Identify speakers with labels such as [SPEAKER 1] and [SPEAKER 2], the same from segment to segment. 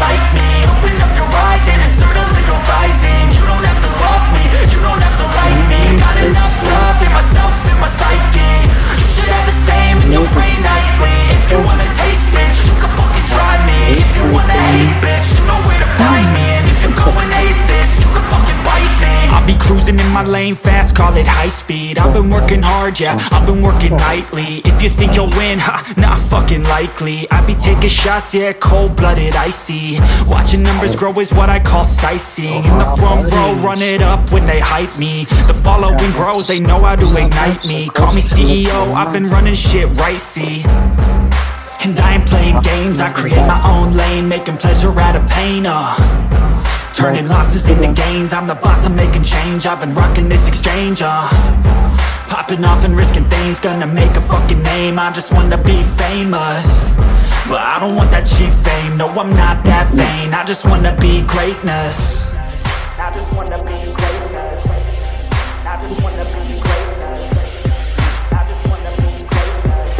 [SPEAKER 1] like me. Open up your eyes and insert a little rising. You don't have to love me, you don't have to like me. Got enough love in myself, in my psyche. You should have the same in your brain nightly. If you wanna taste, bitch, you can fucking try me. If you wanna hate, bitch, you know where to find me. And if you're going hate this, you can fucking bite me. I'll be cruising in my lane fast, call it high speed. I've been working hard, yeah, I've been working nightly. If you think you'll win, ha, not fucking likely. I be taking shots, yeah, cold-blooded, icy. Watching numbers grow is what I call sightseeing. In the front row, run it up when they hype me. The following grows, they know how to ignite me. Call me CEO, I've been running shit right, see. And I ain't playing games, I create my own lane, making pleasure out of pain, turning losses into gains. I'm the boss, I'm making change. I've been rocking this exchange, popping off and risking things. Gonna make a fucking name, I just wanna be famous. But I don't want that cheap fame, no I'm not that vain. I just wanna be greatness. I just wanna be greatness. I just wanna be greatness. I just wanna be greatness.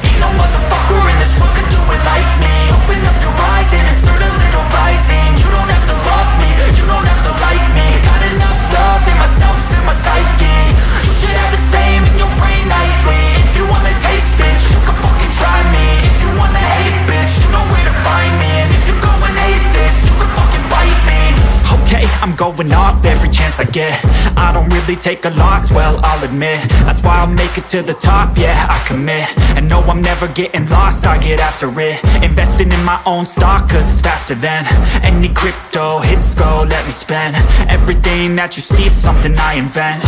[SPEAKER 1] Ain't no motherfucker in this world could do it like me. Open up your eyes and insert a little rising. You don't have to love me, you don't have to like me. Got enough love in myself, in my psyche. You should have the same in your brain nightly. If you wanna taste, bitch, you can fucking try me. If you wanna hate, bitch, you know where to find me. And if you're going hate this, you can fucking bite me. Okay, I'm going off every chance I get. I don't really take a loss, well, I'll admit. That's why I'll make it to the top, yeah, I commit. And no, I'm never getting lost, I get after it. Investing in my own stock, cause it's faster than any crypto hits go, let me spend. Everything that you see is something I invent.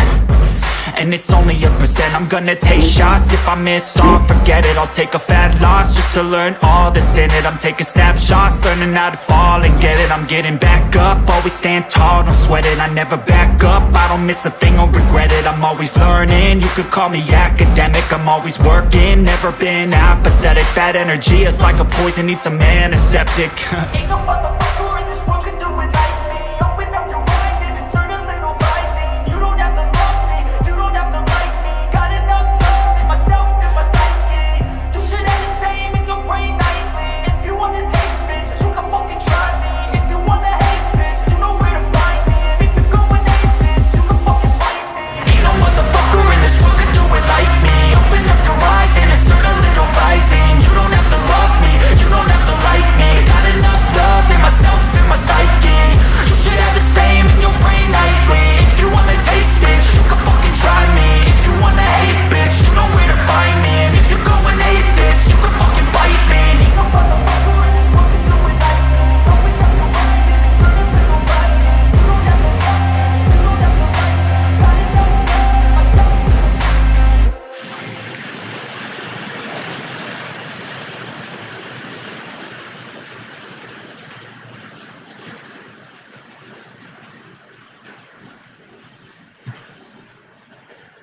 [SPEAKER 1] And it's only a percent. I'm gonna take shots. If I miss all, forget it. I'll take a fat loss just to learn all that's in it. I'm taking snapshots, learning how to fall and get it. I'm getting back up, always stand tall, don't sweat it. I never back up, I don't miss a thing or regret it. I'm always learning, you could call me academic. I'm always working, never been apathetic. Bad energy is like a poison, needs some antiseptic. Ain't no motherfucker in this world can do it like me. Open up your eyes and insert a little rising. You don't have to love me, you don't have to like me. Got enough love in myself, in my psyche. You should have the same in your brain nightly. If you wanna taste, bitch, you can fucking try me. If you wanna hate, bitch, you know where to find me. And if you're going hate, bitch, you can fucking fight me. Ain't no motherfucker in this world can do it like me. Open up your eyes and insert a little rising. You don't have to love me, you don't have to like me. Got enough love in myself, in my psyche. You should have the same in your brain nightly. If you wanna taste, bitch, you can fucking try me. If you wanna hate, bitch, you know where to find me. And if you're going hate this, you can fucking bite me. Ain't no motherfucker in this world can do it like me. Open up your eyes and insert a little rising. You don't have to love me, you don't have to like me. Got enough love in myself.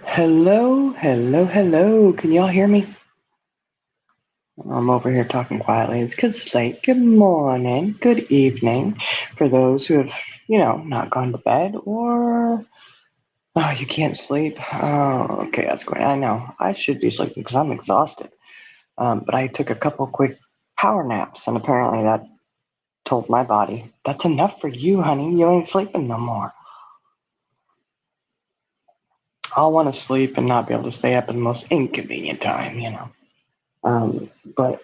[SPEAKER 2] Hello, hello, hello. Can y'all hear me? I'm over here talking quietly. It's because it's late. Good morning, good evening for those who have, not gone to bed or, oh, you can't sleep. Oh, okay, that's great. I know. I should be sleeping because I'm exhausted. But I took a couple quick power naps, and apparently that told my body, that's enough for you, honey. You ain't sleeping no more. I'll want to sleep and not be able to stay up at the most inconvenient time, But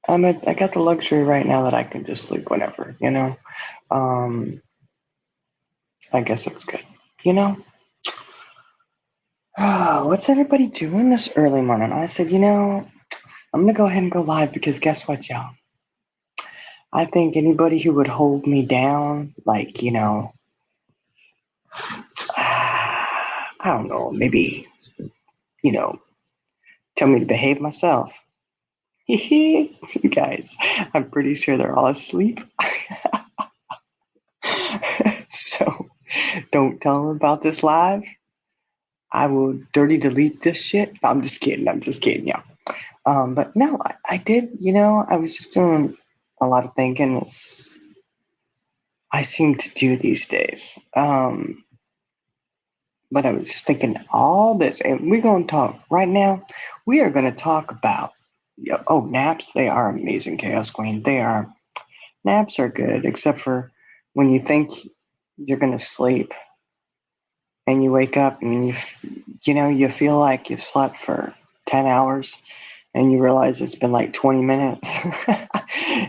[SPEAKER 2] I got the luxury right now that I can just sleep whenever, I guess it's good, What's everybody doing this early morning? I said, I'm going to go ahead and go live because guess what, y'all? I think anybody who would hold me down, like, I don't know, maybe, tell me to behave myself. You guys, I'm pretty sure they're all asleep. So don't tell them about this live. I will dirty delete this shit. I'm just kidding, yeah. But no, I did, I was just doing a lot of thinking. I seem to do these days. But I was just thinking all this, and we're going to talk right now. We are going to talk about Yeah, oh, naps, they are amazing, Chaos Queen. They are. Naps are good, except for when you think you're going to sleep and you wake up and you feel like you've slept for 10 hours and you realize it's been like 20 minutes.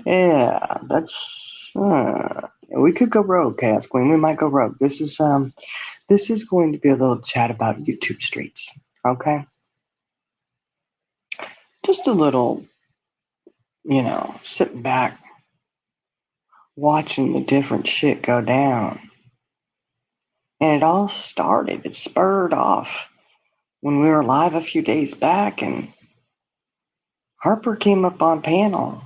[SPEAKER 2] Yeah, that's we could go rogue, Chaos Queen. We might go rogue. This is going to be a little chat about YouTube streets. Okay? Just a little, sitting back, watching the different shit go down. And it spurred off when we were live a few days back and Harper came up on panel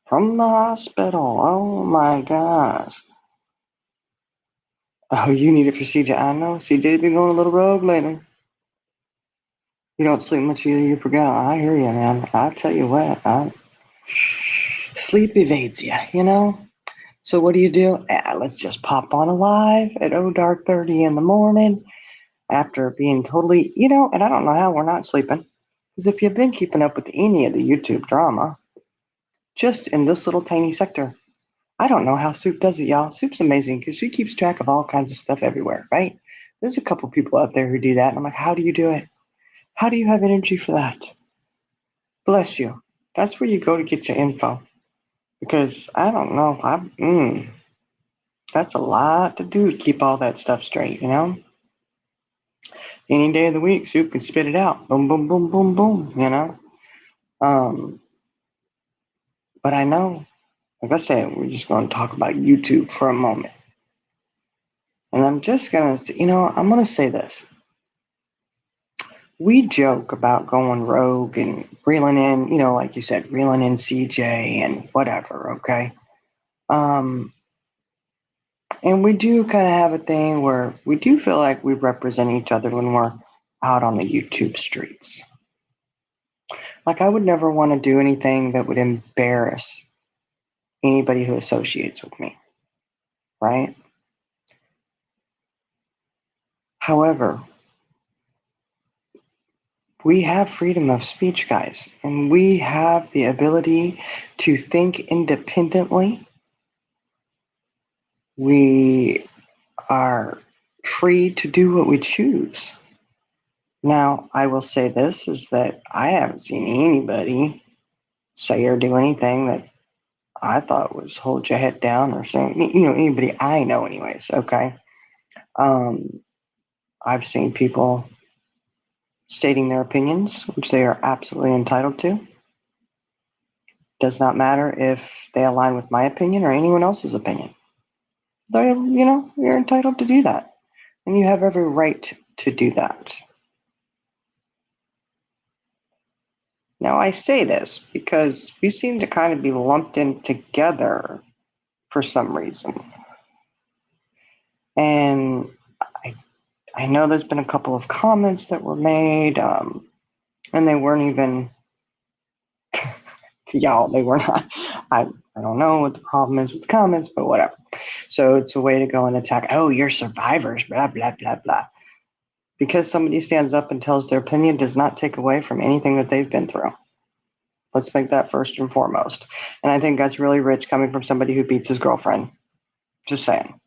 [SPEAKER 2] from the hospital. Oh my gosh. Oh, you need a procedure. I know. CJ's been going a little rogue lately. You don't sleep much either, you forgot. I hear you, man. I tell you what, sleep evades you. So what do? Let's just pop on a live at dark 30 in the morning after being totally, and I don't know how we're not sleeping. Because if you've been keeping up with any of the YouTube drama, just in this little tiny sector, I don't know how Soup does it, y'all. Soup's amazing because she keeps track of all kinds of stuff everywhere, right? There's a couple people out there who do that, and I'm like, how do you do it? How do you have energy for that? Bless you. That's where you go to get your info. Because I don't know. That's a lot to do to keep all that stuff straight. Any day of the week, Soup can spit it out. Boom, boom, boom, boom, boom. Um, but I know, like I said, we're just going to talk about YouTube for a moment. And I'm just going to, I'm going to say this. We joke about going rogue and reeling in, like you said, reeling in CJ and whatever, okay? And we do kind of have a thing where we do feel like we represent each other when we're out on the YouTube streets. Like, I would never want to do anything that would embarrass anybody who associates with me, right? However, we have freedom of speech, guys, and we have the ability to think independently. We are free to do what we choose. Now, I will say this is that I haven't seen anybody say or do anything that I thought was hold your head down or saying, anybody I know anyways, okay? I've seen people stating their opinions, which they are absolutely entitled to. Does not matter if they align with my opinion or anyone else's opinion. You're entitled to do that. And you have every right to do that. Now, I say this because we seem to kind of be lumped in together for some reason. And I know there's been a couple of comments that were made, and they weren't even, y'all, they were not. I don't know what the problem is with the comments, but whatever. So it's a way to go and attack, oh, you're survivors, blah, blah, blah, blah. Because somebody stands up and tells their opinion does not take away from anything that they've been through. Let's make that first and foremost. And I think that's really rich coming from somebody who beats his girlfriend. Just saying.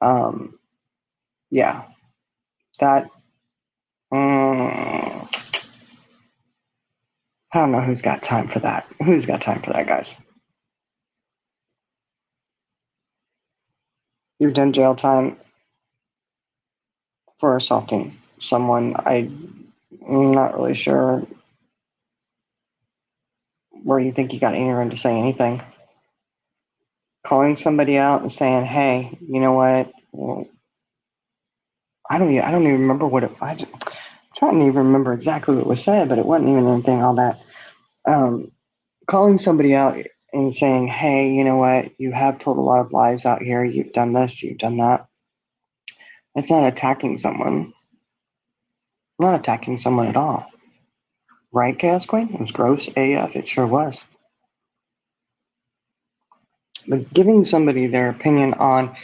[SPEAKER 2] Yeah. That, I don't know who's got time for that. Who's got time for that, guys? You've done jail time for assaulting someone. I'm not really sure where you think you got any room to say anything. Calling somebody out and saying, "Hey, you know what? Well, I don't even remember what it. I'm trying to even remember exactly what was said, but it wasn't even anything all that. Calling somebody out and saying, "Hey, you know what? You have told a lot of lies out here. You've done this. You've done that." It's not attacking someone. I'm not attacking someone at all. Right, Chaos Queen? It was gross AF. It sure was. But giving somebody their opinion on,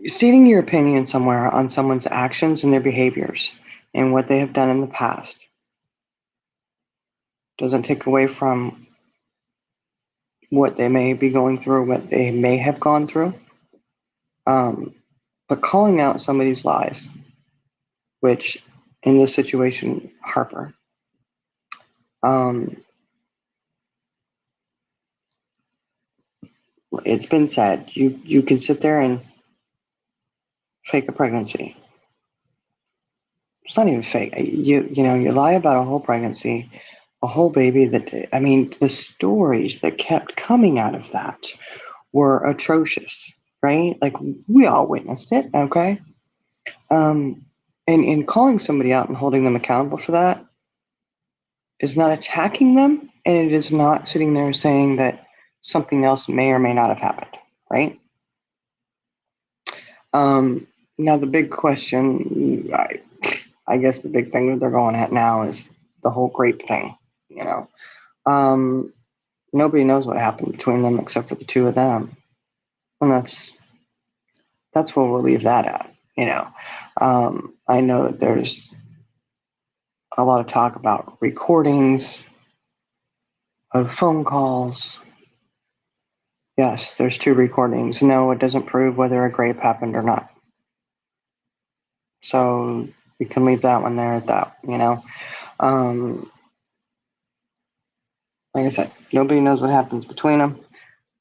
[SPEAKER 2] stating your opinion somewhere on someone's actions and their behaviors and what they have done in the past Doesn't take away from what they may be going through, what they may have gone through. But calling out somebody's lies, which in this situation, Harper, it's been said, you can sit there and fake a pregnancy. It's not even fake. You lie about a whole pregnancy, a whole baby. The stories that kept coming out of that were atrocious, right? Like, we all witnessed it, okay? And in calling somebody out and holding them accountable for that is not attacking them, and it is not sitting there saying that something else may or may not have happened, right? Now the big question, I guess the big thing that they're going at now is the whole grape thing, Nobody knows what happened between them except for the two of them. And that's where we'll leave that at, I know that there's a lot of talk about recordings of phone calls. Yes, there's 2 recordings. No, it doesn't prove whether a grape happened or not. So we can leave that one there at that, Like I said, nobody knows what happens between them.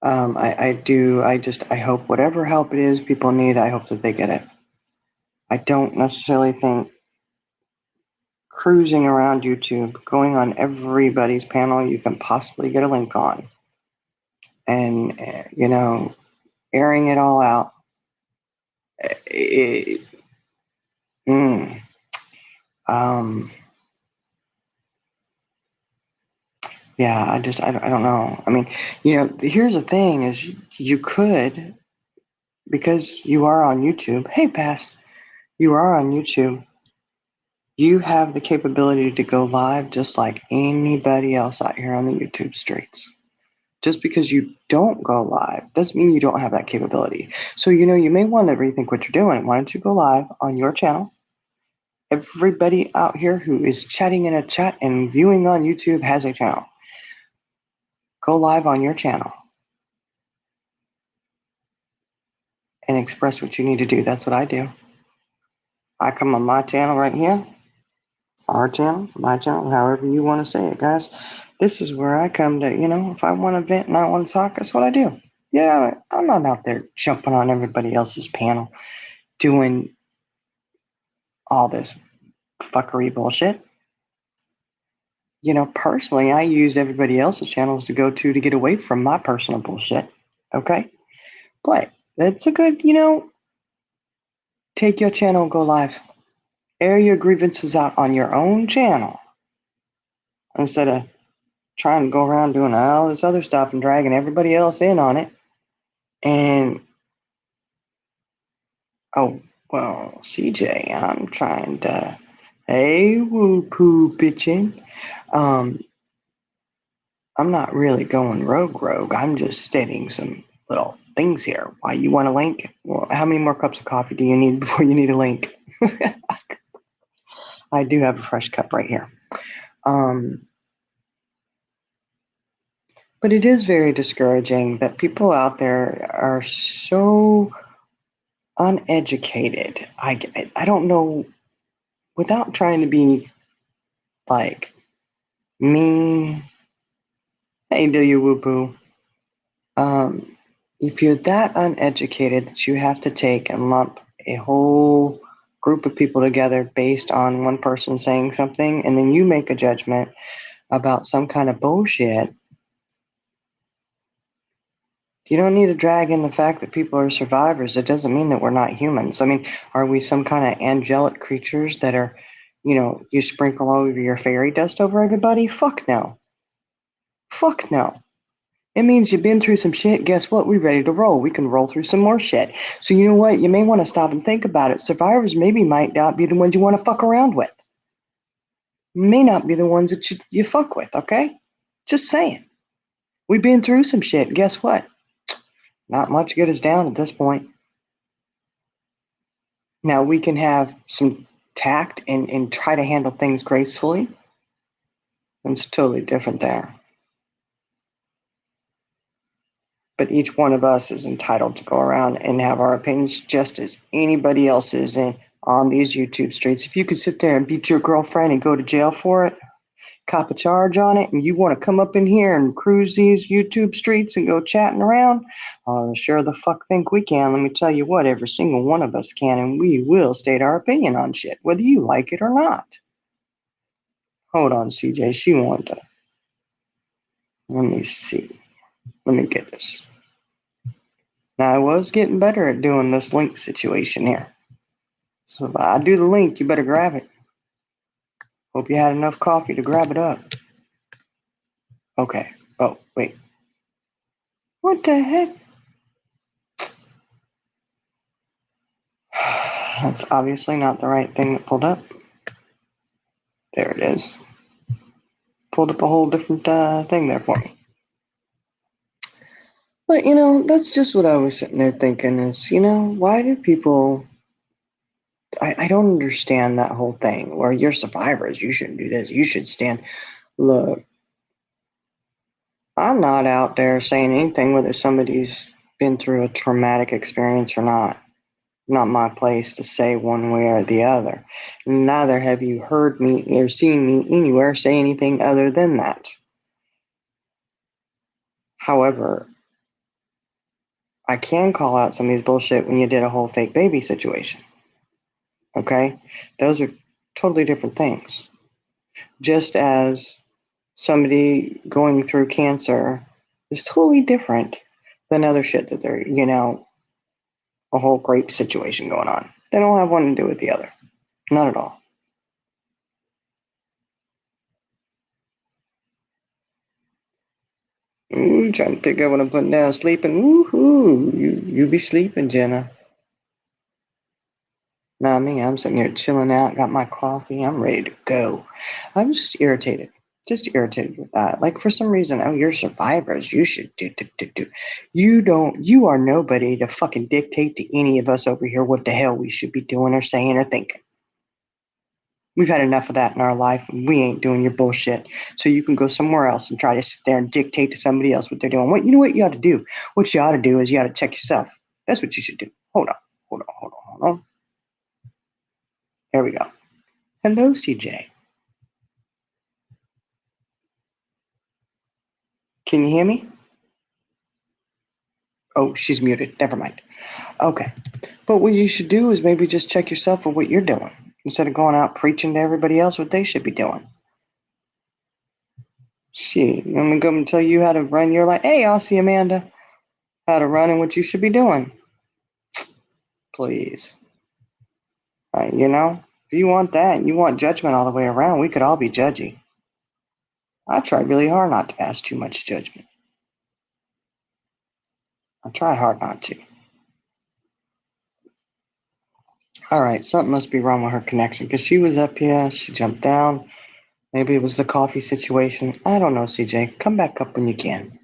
[SPEAKER 2] I hope whatever help it is people need, I hope that they get it. I don't necessarily think cruising around YouTube, going on everybody's panel you can possibly get a link on, and, airing it all out. Yeah, I don't know. I mean, here's the thing is you could, because you are on YouTube. Hey, Past, you are on YouTube. You have the capability to go live just like anybody else out here on the YouTube streets. Just because you don't go live doesn't mean you don't have that capability. So, you may want to rethink what you're doing. Why don't you go live on your channel? Everybody out here who is chatting in a chat and viewing on YouTube has a channel. Go live on your channel and express what you need to do. That's what I do. I come on my channel right here, our channel, my channel, however you want to say it, guys. This is where I come to, if I want to vent and I want to talk, that's what I do. Yeah, I'm not out there jumping on everybody else's panel doing all this fuckery bullshit. Personally, I use everybody else's channels to go to get away from my personal bullshit. Okay? But that's a good, take your channel and go live. Air your grievances out on your own channel instead of trying to go around doing all this other stuff and dragging everybody else in on it. And, oh, well, CJ, I'm trying to, hey, woo-poo bitchin'. I'm not really going rogue. I'm just stating some little things here. Why you want a link? Well, how many more cups of coffee do you need before you need a link? I do have a fresh cup right here. But it is very discouraging that people out there are so uneducated. I don't know, without trying to be like mean. Hey, do you woo poo? If you're that uneducated that you have to take and lump a whole group of people together based on one person saying something, and then you make a judgment about some kind of bullshit, you don't need to drag in the fact that people are survivors. It doesn't mean that we're not humans. I mean, are we some kind of angelic creatures that are, you sprinkle all over your fairy dust over everybody? Fuck no. Fuck no. It means you've been through some shit. Guess what? We're ready to roll. We can roll through some more shit. So you know what? You may want to stop and think about it. Survivors maybe might not be the ones you want to fuck around with. May not be the ones that you fuck with, okay? Just saying. We've been through some shit. Guess what? Not much good is down at this point. Now, we can have some tact and try to handle things gracefully. It's totally different there. But each one of us is entitled to go around and have our opinions just as anybody else is on these YouTube streets. If you could sit there and beat your girlfriend and go to jail for it, cop a charge on it, and you want to come up in here and cruise these YouTube streets and go chatting around, sure the fuck think we can. Let me tell you what, every single one of us can, and we will state our opinion on shit, whether you like it or not. Hold on, CJ, she wanted to. Let me see. Let me get this. Now, I was getting better at doing this link situation here. So if I do the link, you better grab it. Hope you had enough coffee to grab it up. Okay. Oh, wait. What the heck? That's obviously not the right thing that pulled up. There it is. Pulled up a whole different thing there for me. But, that's just what I was sitting there thinking is, why do people... I don't understand that whole thing where you're survivors. You shouldn't do this. You should stand... Look, I'm not out there saying anything whether somebody's been through a traumatic experience or not. Not my place to say one way or the other. Neither have you heard me or seen me anywhere say anything other than that. However, I can call out somebody's bullshit when you did a whole fake baby situation. Okay? Those are totally different things. Just as somebody going through cancer is totally different than other shit that they're, a whole grape situation going on. They don't have one to do with the other. Not at all. Ooh, trying to pick up what I'm putting down. Sleeping. Woohoo. You be sleeping, Jenna. Not me. I'm sitting here chilling out. Got my coffee. I'm ready to go. I'm just irritated. Just irritated with that. Like, for some reason, you're survivors. You should do. You are nobody to fucking dictate to any of us over here what the hell we should be doing or saying or thinking. We've had enough of that in our life. We ain't doing your bullshit. So you can go somewhere else and try to sit there and dictate to somebody else what they're doing. What you ought to do? What you ought to do is you ought to check yourself. That's what you should do. Hold on. There we go. Hello, CJ. Can you hear me? Oh, she's muted. Never mind. Okay. But what you should do is maybe just check yourself for what you're doing instead of going out preaching to everybody else what they should be doing. Shit, I'm going to come and tell you how to run your life. Hey, Aussie Amanda, how to run and what you should be doing. Please. If you want that and you want judgment all the way around, we could all be judgy. I try really hard not to pass too much judgment. I try hard not to. All right, something must be wrong with her connection because she was up here, she jumped down. Maybe it was the coffee situation. I don't know, CJ. Come back up when you can.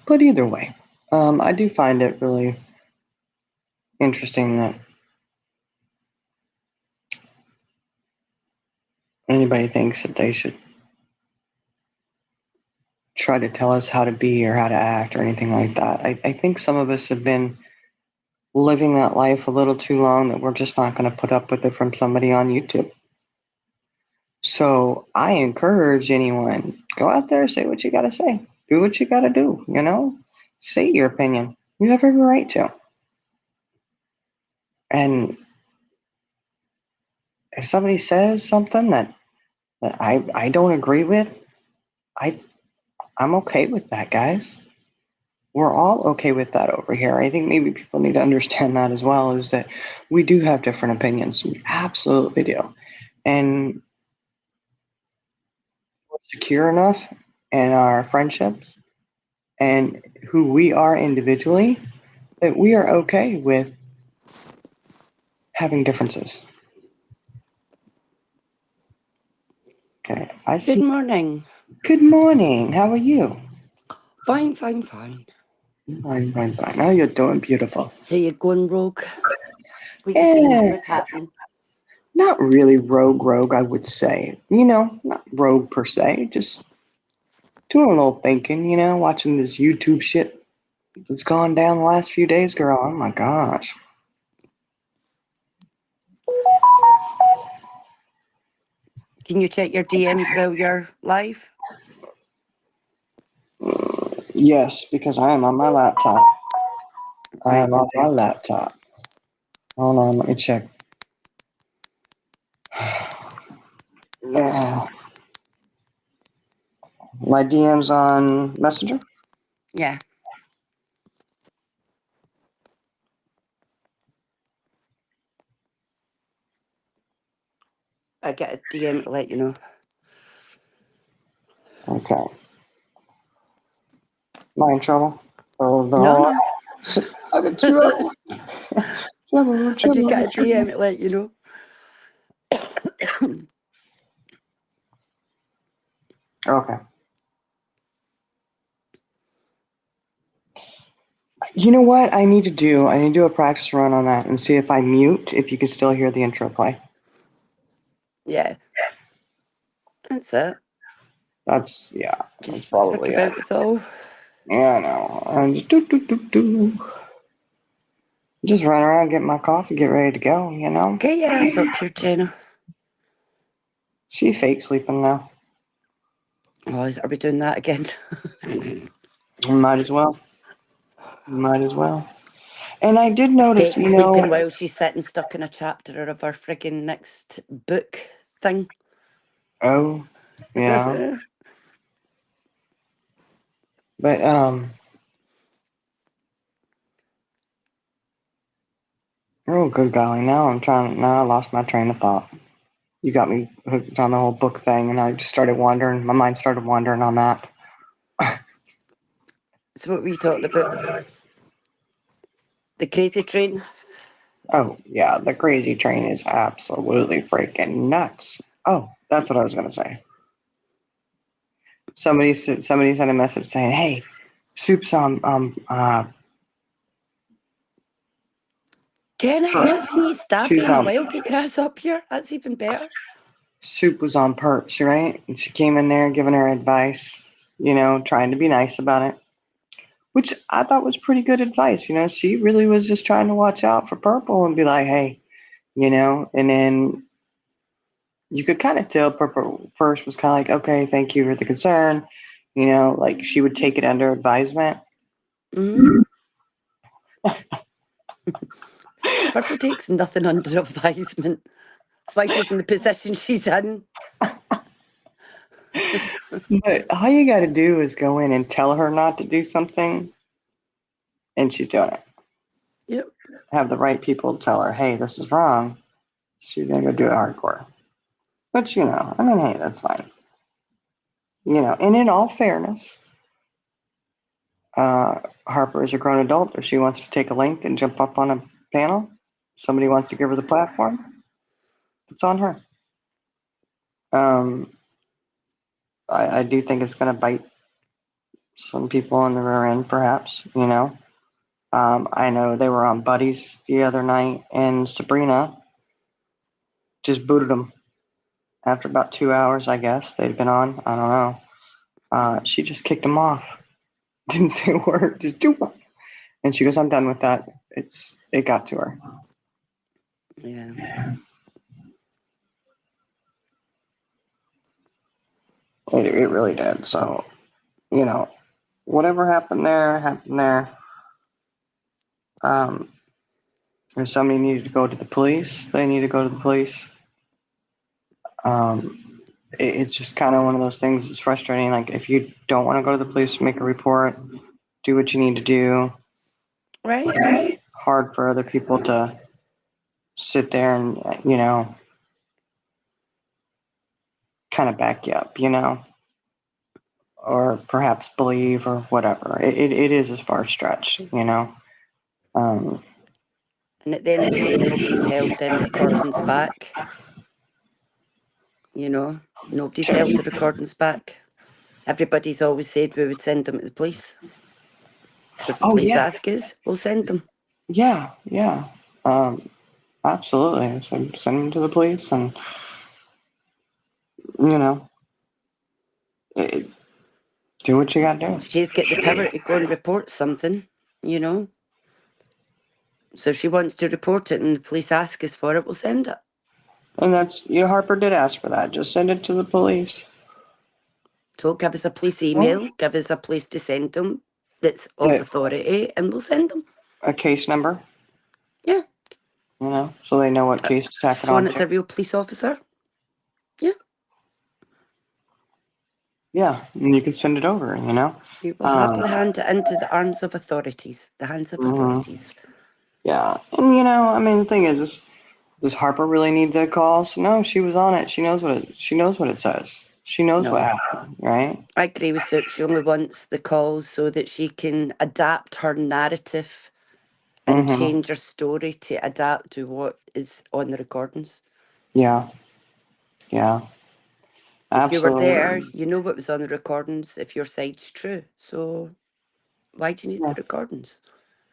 [SPEAKER 2] But either way, I do find it really interesting that anybody thinks that they should try to tell us how to be or how to act or anything like that. I think some of us have been living that life a little too long that we're just not going to put up with it from somebody on YouTube. So I encourage anyone, go out there, say what you got to say. Do what you got to do, Say your opinion. You have every right to. And if somebody says something that I don't agree with, I'm okay with that, guys. We're all okay with that over here. I think maybe people need to understand that as well, is that we do have different opinions. We absolutely do. And we're secure enough in our friendships and who we are individually that we are okay with having differences. Okay, I see.
[SPEAKER 3] Good morning.
[SPEAKER 2] Good morning. How are you?
[SPEAKER 3] Fine.
[SPEAKER 2] Fine. Oh, you're doing beautiful.
[SPEAKER 3] So you're going rogue. What you doing? What's happening?
[SPEAKER 2] not really rogue, I would say. Not rogue per se, just doing a little thinking, watching this YouTube shit that's gone down the last few days, girl. Oh my gosh.
[SPEAKER 3] Can you check your DMs while you're live?
[SPEAKER 2] Yes, because I am on my laptop. I am on my laptop. Hold on, let me check. Yeah. My DM's on Messenger?
[SPEAKER 3] Yeah. I get a DM to let you know.
[SPEAKER 2] Okay. Am I in trouble? Oh,
[SPEAKER 3] No.
[SPEAKER 2] I'm in trouble.
[SPEAKER 3] I just got a DM to let you know.
[SPEAKER 2] Okay. You know what I need to do? I need to do a practice run on that and see if I mute, if you can still hear the intro play.
[SPEAKER 3] Yeah. That's it.
[SPEAKER 2] That's
[SPEAKER 3] Just
[SPEAKER 2] probably
[SPEAKER 3] fuck about with all.
[SPEAKER 2] Yeah, I know. And just run around, get my coffee, get ready to go,
[SPEAKER 3] Get your ass up here, Jenna.
[SPEAKER 2] She fake sleeping now.
[SPEAKER 3] Oh, are we doing that again?
[SPEAKER 2] Might as well. Might as well. And I did notice,
[SPEAKER 3] Fake sleeping while she's sitting stuck in a chapter of her friggin' next book thing.
[SPEAKER 2] Oh, yeah. But, oh, good golly. Now I lost my train of thought. You got me hooked on the whole book thing, and I just started wandering. My mind started wandering on that.
[SPEAKER 3] So what were you talking about? The crazy train?
[SPEAKER 2] Oh, yeah, the crazy train is absolutely freaking nuts. Oh, that's what I was going to say. Somebody sent a message saying, "Hey, Soup's on
[SPEAKER 3] Jenna, I've not seen you stab
[SPEAKER 2] she's
[SPEAKER 3] you in a while. Get your ass up here. That's even better.
[SPEAKER 2] Soup was on perch, right? And she came in there giving her advice, trying to be nice about it, which I thought was pretty good advice. She really was just trying to watch out for Purple and be like, hey, and then you could kind of tell Purple first was kind of like, okay, thank you for the concern. Like she would take it under advisement.
[SPEAKER 3] Mm-hmm. Purple takes nothing under advisement. That's why she's in the position she's in.
[SPEAKER 2] But all you got to do is go in and tell her not to do something, and she's doing it.
[SPEAKER 3] Yep.
[SPEAKER 2] Have the right people tell her, hey, this is wrong. She's going to go do it hardcore. But, hey, that's fine. And in all fairness, Harper is a grown adult. If she wants to take a link and jump up on a panel, somebody wants to give her the platform, it's on her. I do think it's going to bite some people in the rear end, perhaps, I know they were on Buddies the other night, and Sabrina just booted them after about 2 hours, I guess. They'd been on. I don't know. She just kicked them off. Didn't say a word. Just do it. And she goes, I'm done with that. It got to her.
[SPEAKER 3] Yeah.
[SPEAKER 2] It really did. So, whatever happened there, happened there. If somebody needed to go to the police, they need to go to the police. It's just kind of one of those things that's frustrating. Like, if you don't want to go to the police, make a report, do what you need to do.
[SPEAKER 3] Right.
[SPEAKER 2] Hard for other people to sit there and, kind of back you up, or perhaps believe or whatever. It is as far a stretch,
[SPEAKER 3] And at the end of the day, nobody's held them recordings back. Nobody's held the recordings back. Everybody's always said we would send them to the police. So if the police ask us, we'll send them.
[SPEAKER 2] Yeah. Absolutely. So send them to the police, and you know, it, do what you got to do.
[SPEAKER 3] She's got the power to go and report something, you know. So if she wants to report it and the police ask us for it, we'll send it.
[SPEAKER 2] And that's, Harper did ask for that. Just send it to the police.
[SPEAKER 3] So give us a police email, give us a place to send them that's of
[SPEAKER 2] Yeah.
[SPEAKER 3] authority, and we'll send them.
[SPEAKER 2] A case number,
[SPEAKER 3] Yeah.
[SPEAKER 2] so they know what case to tack it
[SPEAKER 3] Showing
[SPEAKER 2] on
[SPEAKER 3] it's
[SPEAKER 2] to.
[SPEAKER 3] a real police officer. Yeah.
[SPEAKER 2] Yeah, and you can send it over,
[SPEAKER 3] We will happily hand it into the arms of authorities, the hands of authorities.
[SPEAKER 2] Yeah, and I mean, the thing is, does Harper really need the calls? No, she was on it. She knows what it says. She knows
[SPEAKER 3] No.
[SPEAKER 2] what happened, right?
[SPEAKER 3] I agree with Soup. She only wants the calls so that she can adapt her narrative and change her story to adapt to what is on the recordings.
[SPEAKER 2] Yeah, yeah,
[SPEAKER 3] If you were there,
[SPEAKER 2] absolutely.
[SPEAKER 3] you know what was on the recordings if your side's true. So why do you need
[SPEAKER 2] Yeah,
[SPEAKER 3] the recordings?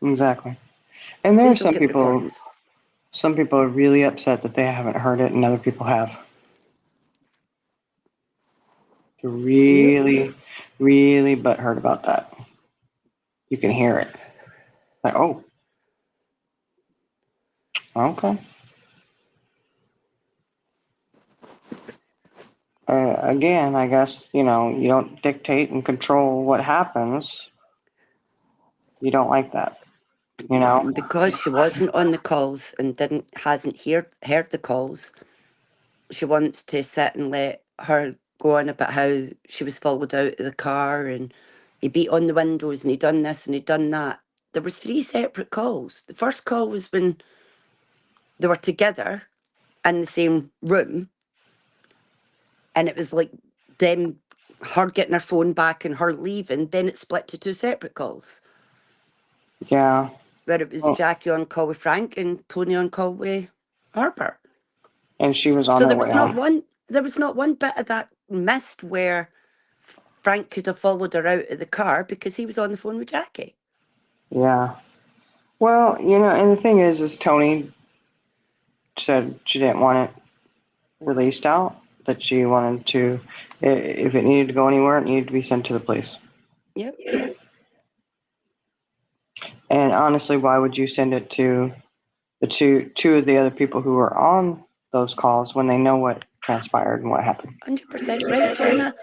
[SPEAKER 2] exactly. And there are
[SPEAKER 3] Please don't get the recordings.
[SPEAKER 2] some people are really upset that they haven't heard it, and other people have. They're
[SPEAKER 3] Yep.
[SPEAKER 2] really, really butthurt about that. You can hear it. Like, oh, okay. Again, I guess, you don't dictate and control what happens. You don't like that,
[SPEAKER 3] And because she wasn't on the calls and hasn't heard the calls, she wants to sit and let her go on about how she was followed out of the car and he beat on the windows and he done this and he done that. There was 3 separate calls. The first call was when they were together in the same room, and it was like them, her getting her phone back and her leaving. Then it split to 2 separate calls,
[SPEAKER 2] Yeah.
[SPEAKER 3] where it was
[SPEAKER 2] Well,
[SPEAKER 3] Jackie on call with Frank and Tony on call with Harper.
[SPEAKER 2] and she was on
[SPEAKER 3] So
[SPEAKER 2] her way home.
[SPEAKER 3] there was not one bit of that missed where Frank could have followed her out of the car because he was on the phone with Jackie.
[SPEAKER 2] Yeah. Well, and the thing is Tony said she didn't want it released out, that she wanted to, if it needed to go anywhere, it needed to be sent to the police.
[SPEAKER 3] Yep.
[SPEAKER 2] And honestly, why would you send it to the two of the other people who were on those calls when they know what transpired and what happened?
[SPEAKER 3] 100% right, Jenna.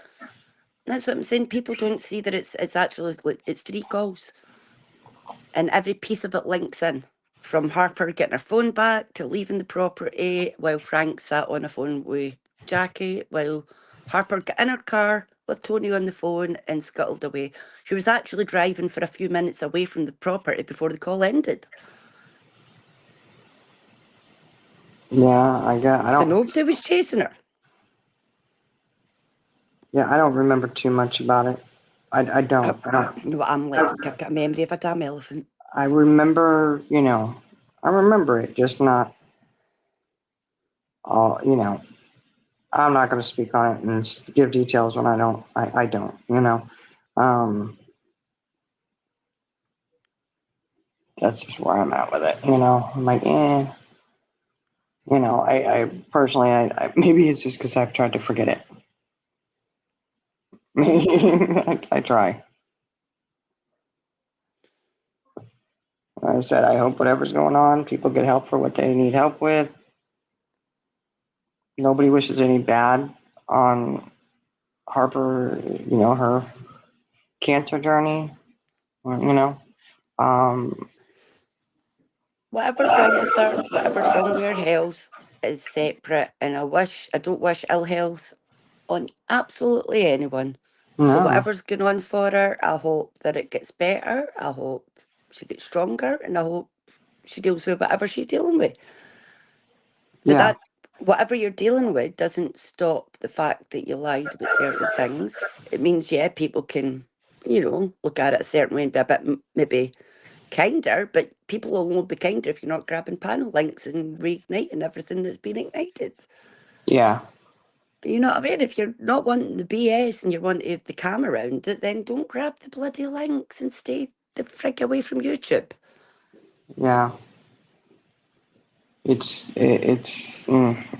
[SPEAKER 3] That's what I'm saying. People don't see that it's actually it's 3 calls, and every piece of it links in. From Harper getting her phone back to leaving the property while Frank sat on a phone with Jackie, while Harper got in her car with Tony on the phone and scuttled away. She was actually driving for a few minutes away from the property before the call ended.
[SPEAKER 2] Yeah, I
[SPEAKER 3] So
[SPEAKER 2] don't.
[SPEAKER 3] nobody was chasing her.
[SPEAKER 2] Yeah, I don't remember too much about it. I don't. I don't.
[SPEAKER 3] You know what I'm like? I've got a memory of a damn elephant.
[SPEAKER 2] I remember, I remember it, just not all. I'm not going to speak on it and give details when I don't. I don't. That's just where I'm at with it. I'm like, I personally, maybe it's just because I've tried to forget it. I try. Like I said, I hope whatever's going on, people get help for what they need help with. Nobody wishes any bad on Harper, her cancer journey, um,
[SPEAKER 3] Whatever's wrong with her, whatever's wrong with her health is separate, and I don't wish ill health on absolutely anyone. So
[SPEAKER 2] no,
[SPEAKER 3] whatever's going on for her, I hope that it gets better. I hope she gets stronger, and I hope she deals with whatever she's dealing with. But
[SPEAKER 2] yeah,
[SPEAKER 3] that, whatever you're dealing with, doesn't stop the fact that you lied about certain things. It means, yeah, people can, look at it a certain way and be a bit maybe kinder, but people will only be kinder if you're not grabbing panel links and reigniting everything that's been ignited.
[SPEAKER 2] yeah,
[SPEAKER 3] You know what I mean? If you're not wanting the BS and you're wanting the calm around it, then don't grab the bloody links and stay the frig away from YouTube.
[SPEAKER 2] yeah.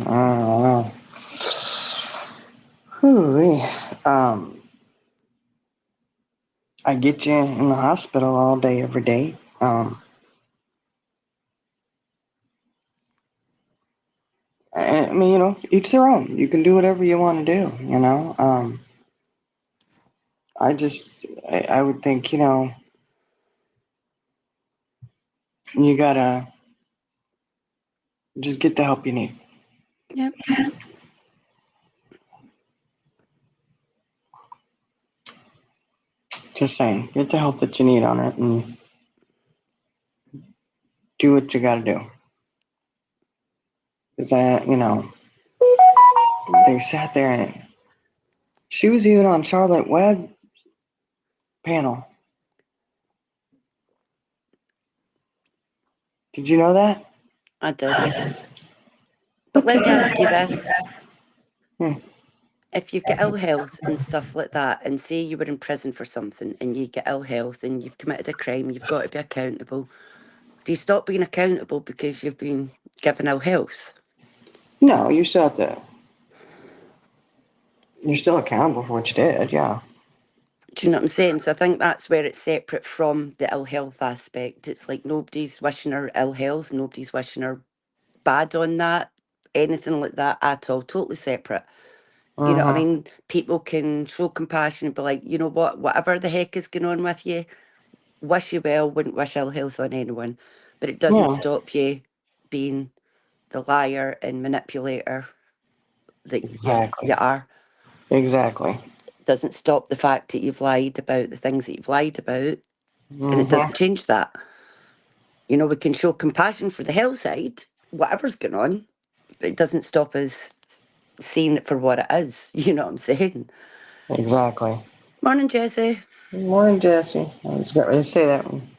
[SPEAKER 2] I don't know. Whew, I get you in the hospital all day, every day. I mean, each their own. You can do whatever you want to do, I would think, you gotta just get the help you need.
[SPEAKER 3] Yeah.
[SPEAKER 2] Just saying, get the help that you need on it and do what you gotta do. Because they sat there and she was even on Charlotte Webb panel. Did you know that?
[SPEAKER 3] I did. But let me ask you this.
[SPEAKER 2] Hmm.
[SPEAKER 3] If you get ill health and stuff like that, and say you were in prison for something and you get ill health and you've committed a crime, you've got to be accountable. Do you stop being accountable because you've been given ill health?
[SPEAKER 2] No, you still have to. You're still accountable for what you did. Yeah.
[SPEAKER 3] Do you know what I'm saying? So I think that's where it's separate from the ill health aspect. It's like nobody's wishing her ill health, nobody's wishing her bad on that, anything like that at all. Totally separate. You know what I
[SPEAKER 2] Mm-hmm.
[SPEAKER 3] mean? People can show compassion and be like, you know what, whatever the heck is going on with you, wish you well, wouldn't wish ill health on anyone. But it doesn't
[SPEAKER 2] Yeah.
[SPEAKER 3] stop you being the liar and manipulator that
[SPEAKER 2] Exactly.
[SPEAKER 3] you are.
[SPEAKER 2] Exactly.
[SPEAKER 3] Doesn't stop the fact that you've lied about the things that you've lied about, and it
[SPEAKER 2] Mm-hmm.
[SPEAKER 3] doesn't change that. You know, we can show compassion for the hell side, whatever's going on, but it doesn't stop us seeing it for what it is. You know what I'm saying?
[SPEAKER 2] Exactly.
[SPEAKER 3] Morning, Jesse.
[SPEAKER 2] Good morning, Jesse. I was getting ready to say that one.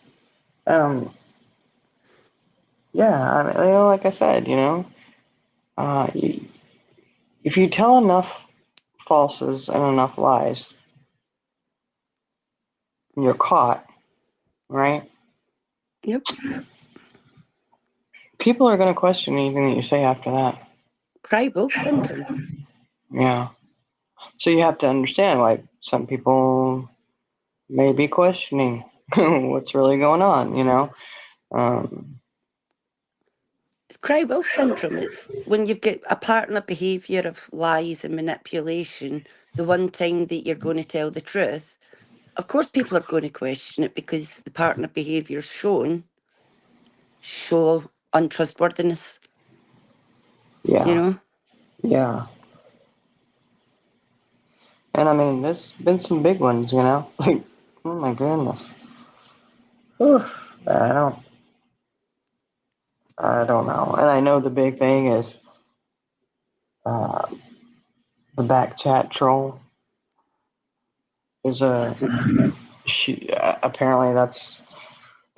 [SPEAKER 2] Um, yeah, I mean, like I said, uh, you, if you tell enough falses and enough lies, you're caught, right?
[SPEAKER 3] Yep.
[SPEAKER 2] People are going to question anything that you say after that.
[SPEAKER 3] Cry wolf syndrome.
[SPEAKER 2] Yeah. So you have to understand why some people may be questioning what's really going on. Um,
[SPEAKER 3] It's cry wolf syndrome. It's when you've got a pattern of behaviour of lies and manipulation, the one time that you're going to tell the truth, of course people are going to question it because the pattern of behaviour show untrustworthiness, you
[SPEAKER 2] yeah.
[SPEAKER 3] know?
[SPEAKER 2] Yeah. And I mean, there's been some big ones, like, oh my goodness. Oof, I don't know. And I know the big thing is uh, the back chat troll. There's
[SPEAKER 3] Listen,
[SPEAKER 2] apparently that's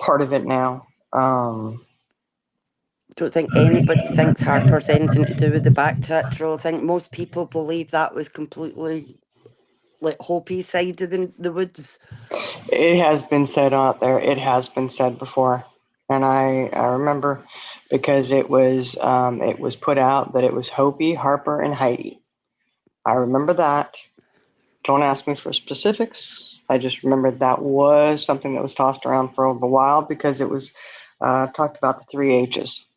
[SPEAKER 2] part of it now.
[SPEAKER 3] don't think anybody thinks Harper's anything to do with the back chat troll. I think most people believe that was completely like Hopi's side of the woods.
[SPEAKER 2] It has been said out there. It has been said before, and I remember because it was put out that it was Hopi, Harper, and Heidi. I remember that. Don't ask me for specifics. I just remember that was something that was tossed around for a while because it was talked about the three H's,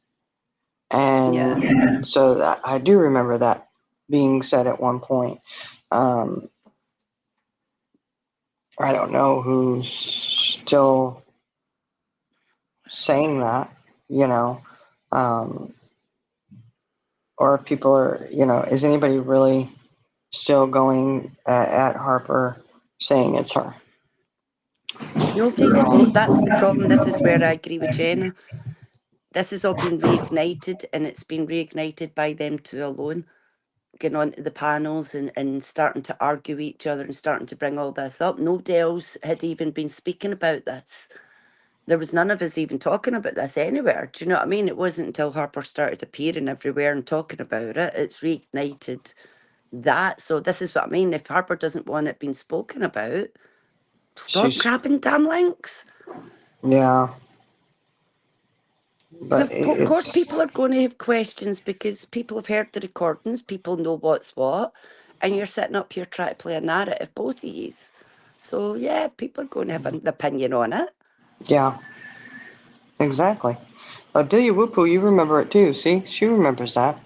[SPEAKER 3] Yeah.
[SPEAKER 2] and so that, I do remember that being said at one point. Um, I don't know who's still saying that, you know, um, or people are, is anybody really still going at Harper saying it's her?
[SPEAKER 3] That's the problem. This is where I agree with Jenna. This has all been reignited, and it's been reignited by them two alone, getting onto the panels and starting to argue each other and starting to bring all this up. Nobody else had even been speaking about this. There was none of us even talking about this anywhere. Do you know what I mean? It wasn't until Harper started appearing everywhere and talking about it, it's reignited that. So this is what I mean. If Harper doesn't want it being spoken about, stop
[SPEAKER 2] She's,
[SPEAKER 3] grabbing damn links.
[SPEAKER 2] yeah. But
[SPEAKER 3] Of course,
[SPEAKER 2] it's
[SPEAKER 3] people are going to have questions because people have heard the recordings, people know what's what, and you're sitting up here trying to play a narrative, both of yous. So, yeah, people are going to have an opinion on it.
[SPEAKER 2] yeah, exactly. Delia Wupu, you remember it too. See, she remembers that.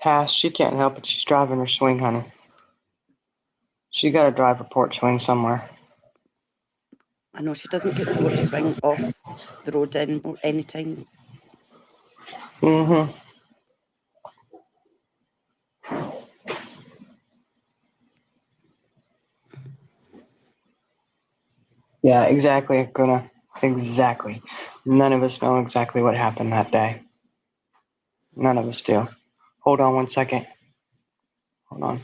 [SPEAKER 2] Pass. She can't help it. She's driving her swing, honey. She got to drive her porch swing somewhere.
[SPEAKER 3] I know she doesn't get the porch swing off the road anytime.
[SPEAKER 2] Mm-hmm. Yeah, exactly, Guna. Exactly. None of us know exactly what happened that day. None of us do. Hold on 1 second. Hold on.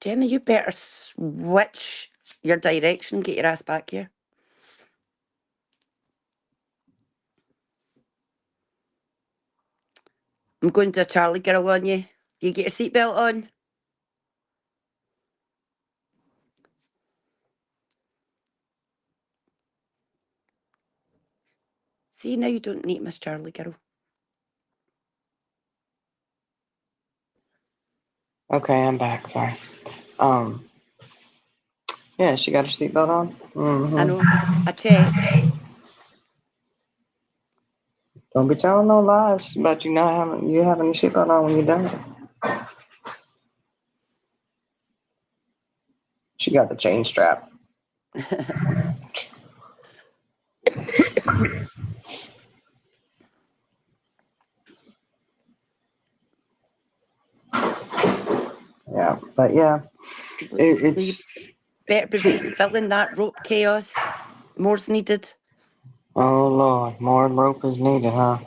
[SPEAKER 3] Jenna, you better switch your direction, get your ass back here. I'm going to a Charlie girl on you. You get your seatbelt on. See, now you don't need Miss Charlie girl.
[SPEAKER 2] Okay, I'm back. Sorry. Yeah, she got her seatbelt on.
[SPEAKER 3] I
[SPEAKER 2] Mm-hmm.
[SPEAKER 3] know. I checked.
[SPEAKER 2] Don't be telling no lies about you not having your seatbelt on when you're done. She got the chain strap. Yeah, but yeah, it's.
[SPEAKER 3] You better be refilling that rope, Chaos. More's needed.
[SPEAKER 2] Oh Lord, more rope is needed, huh?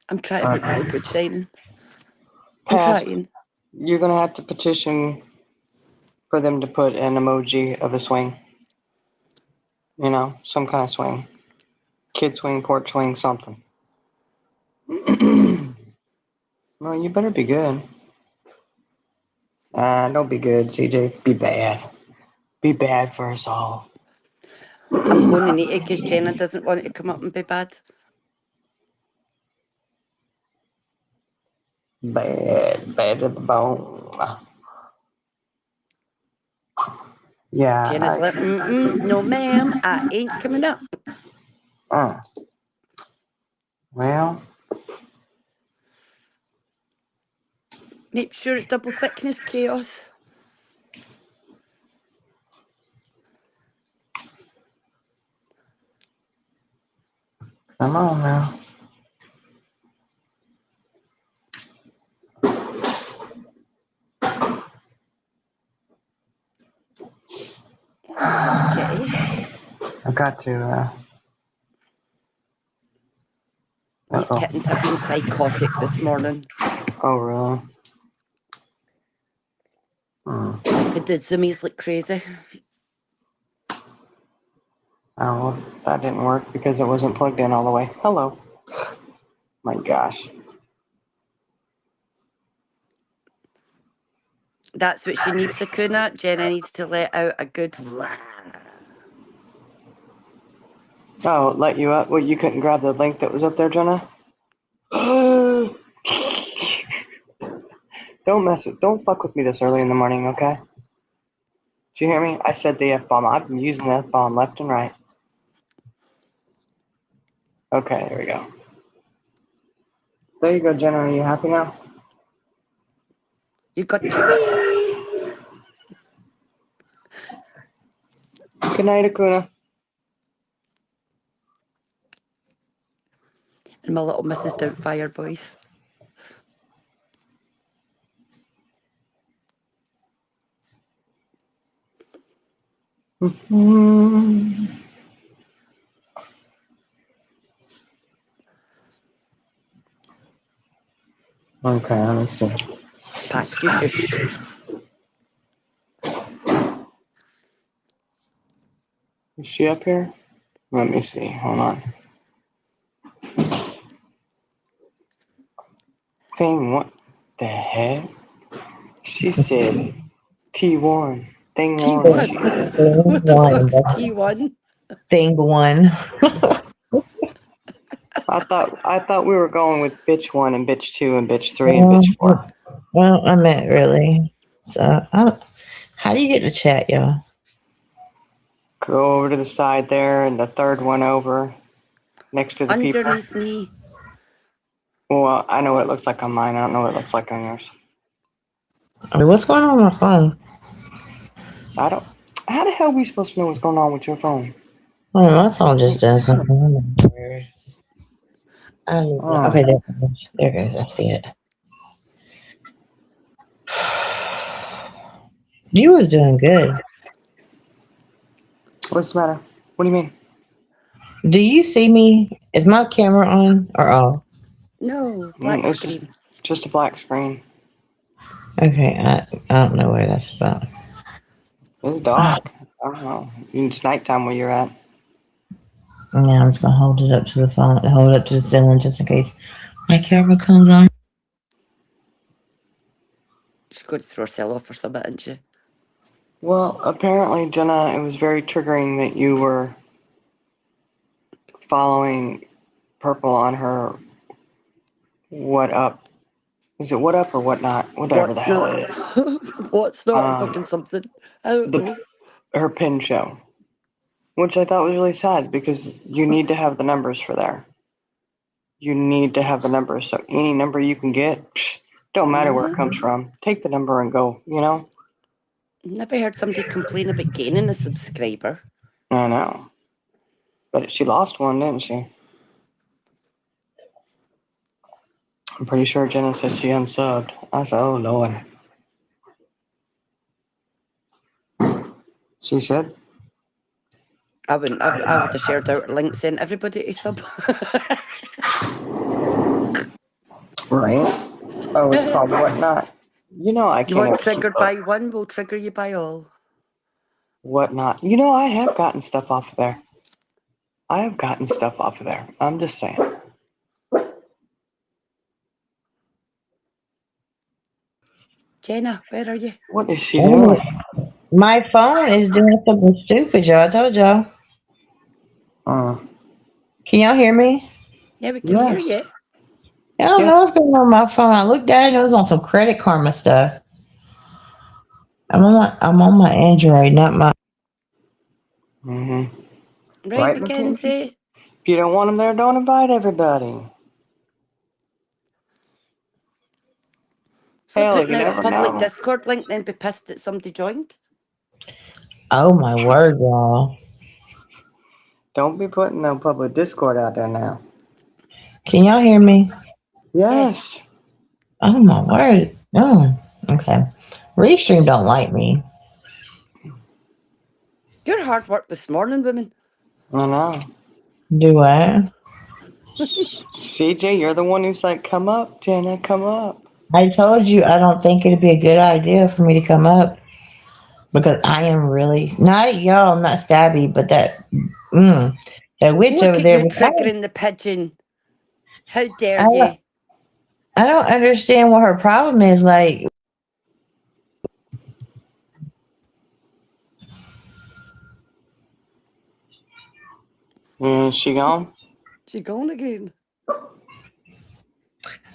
[SPEAKER 3] I'm trying to be really good, Shining. I'm
[SPEAKER 2] Pass.
[SPEAKER 3] trying.
[SPEAKER 2] You're gonna have to petition for them to put an emoji of a swing. You know, some kind of swing. Kid swing, porch swing, something. Well, you better be good. Don't be good, CJ. Be bad. Be bad for us all.
[SPEAKER 3] I'm going to need it because Jenna doesn't want it to come up and be bad.
[SPEAKER 2] Bad to the bone. Yeah,
[SPEAKER 3] Jenna's like, no, ma'am, I ain't coming up.
[SPEAKER 2] Well,
[SPEAKER 3] Make sure it's double thickness, Chaos.
[SPEAKER 2] come on now.
[SPEAKER 3] Okay.
[SPEAKER 2] I got to.
[SPEAKER 3] These kittens have been psychotic this morning.
[SPEAKER 2] Oh, really?
[SPEAKER 3] Could the zoomies look crazy?
[SPEAKER 2] Oh, well, that didn't work because it wasn't plugged in all the way. Hello. My gosh.
[SPEAKER 3] That's what she needs, Akuna. Jenna needs to let out a good.
[SPEAKER 2] Oh, let you up? Well, you couldn't grab the link that was up there, Jenna? Don't fuck with me this early in the morning, okay? Did you hear me? I said the F-bomb. I've been using the F-bomb left and right. Okay, there we go. There you go, Jenna. Are you happy now?
[SPEAKER 3] You got your wee.
[SPEAKER 2] Good night, Akuna.
[SPEAKER 3] And my little Mrs. Doubtfire voice.
[SPEAKER 2] Okay, let me see.
[SPEAKER 3] Past you shushed.
[SPEAKER 2] Is she up here? Let me see. Hold on. Thing what the heck? She said T1. Thing one.
[SPEAKER 3] T1.
[SPEAKER 2] She,
[SPEAKER 4] Thing
[SPEAKER 3] What the
[SPEAKER 4] one.
[SPEAKER 3] fuck's
[SPEAKER 4] That's
[SPEAKER 3] T1?
[SPEAKER 4] thing one.
[SPEAKER 2] I thought we were going with bitch one and bitch two and bitch three and bitch
[SPEAKER 4] Well,
[SPEAKER 2] four.
[SPEAKER 4] I meant really. So, how do you get to chat, y'all?
[SPEAKER 2] Go over to the side there and the third one over next to the people.
[SPEAKER 3] Underneath me.
[SPEAKER 2] Well, I know what it looks like on mine. I don't know what it looks like on yours.
[SPEAKER 4] I mean, what's going on my phone?
[SPEAKER 2] I don't. How the hell are we supposed to know what's going on with your phone?
[SPEAKER 4] Oh, my phone just does something. I don't even know.
[SPEAKER 2] Oh,
[SPEAKER 4] Okay, there it goes. There it goes. I see it. You was doing good.
[SPEAKER 2] what's the matter? What do you mean?
[SPEAKER 4] Do you see me? Is my camera on or off?
[SPEAKER 3] No, black
[SPEAKER 2] It's
[SPEAKER 3] screen.
[SPEAKER 2] just a black screen.
[SPEAKER 4] Okay, I don't know what that's about.
[SPEAKER 2] It's dark. I don't know. It's nighttime where you're at.
[SPEAKER 4] Yeah, I'm just gonna hold it up to the phone, hold it up to the ceiling just in case my camera comes on.
[SPEAKER 3] She's going to throw herself off or something, isn't she?
[SPEAKER 2] Well, apparently, Jenna, it was very triggering that you were following Purple on her what up. Is it what up or what not? Whatever the
[SPEAKER 3] What's
[SPEAKER 2] hell
[SPEAKER 3] not?
[SPEAKER 2] it is.
[SPEAKER 3] What's not
[SPEAKER 2] Um,
[SPEAKER 3] fucking something? I don't
[SPEAKER 2] the
[SPEAKER 3] know.
[SPEAKER 2] her pin show, which I thought was really sad because you need to have the numbers for there. You need to have the numbers. So any number you can get, don't matter where it comes from. Take the number and go. You know.
[SPEAKER 3] Never heard somebody complain about gaining a subscriber.
[SPEAKER 2] I know. But she lost one, didn't she? I'm pretty sure Jenna said she unsubbed. I said, oh Lord. She said,
[SPEAKER 3] I wouldn't. I would have shared out a link saying everybody to sub.
[SPEAKER 2] right? Oh, it's called whatnot. You know I
[SPEAKER 3] You
[SPEAKER 2] can't
[SPEAKER 3] want
[SPEAKER 2] ever keep
[SPEAKER 3] triggered
[SPEAKER 2] up.
[SPEAKER 3] by one, we'll trigger you by all.
[SPEAKER 2] Whatnot. You know I have gotten stuff off of there. I have gotten stuff off of there. I'm just saying.
[SPEAKER 3] Jenna, where are you?
[SPEAKER 2] What is she
[SPEAKER 4] Oh,
[SPEAKER 2] doing?
[SPEAKER 4] my phone is doing something stupid, y'all. I told y'all.
[SPEAKER 2] Uh,
[SPEAKER 4] Can y'all hear me?
[SPEAKER 3] Yeah, we can hear
[SPEAKER 2] yes.
[SPEAKER 3] you.
[SPEAKER 4] I don't know
[SPEAKER 2] Yes.
[SPEAKER 4] what's going on with my phone. I looked at it, it was on some Credit Karma stuff. I'm on my Android, not my.
[SPEAKER 2] Mm-hmm.
[SPEAKER 3] Right,
[SPEAKER 2] Right, Mackenzie?
[SPEAKER 3] Mackenzie?
[SPEAKER 2] If you don't want them there, don't invite everybody.
[SPEAKER 3] So
[SPEAKER 2] Hell,
[SPEAKER 3] putting
[SPEAKER 2] you
[SPEAKER 3] out a
[SPEAKER 2] never
[SPEAKER 3] public
[SPEAKER 2] know.
[SPEAKER 3] Discord link, then be pissed that somebody joined.
[SPEAKER 4] Oh my word, y'all!
[SPEAKER 2] Don't be putting no public Discord out there now.
[SPEAKER 4] Can y'all hear me?
[SPEAKER 2] Yes.
[SPEAKER 3] Yes.
[SPEAKER 4] Oh my word! Okay. Restream don't like me.
[SPEAKER 3] You're hard work this morning, women.
[SPEAKER 2] I know.
[SPEAKER 4] Do I?
[SPEAKER 2] CJ, you're the one who's like, come up, Jenna, come up.
[SPEAKER 4] I told you I don't think it'd be a good idea for me to come up because I am really not at y'all. I'm not stabby, but that witch
[SPEAKER 3] Look
[SPEAKER 4] over
[SPEAKER 3] at
[SPEAKER 4] there.
[SPEAKER 3] you triggering the pigeon. How dare
[SPEAKER 4] I,
[SPEAKER 3] you?
[SPEAKER 4] I don't understand what her problem is. Like,
[SPEAKER 2] Is she gone?
[SPEAKER 3] She gone again.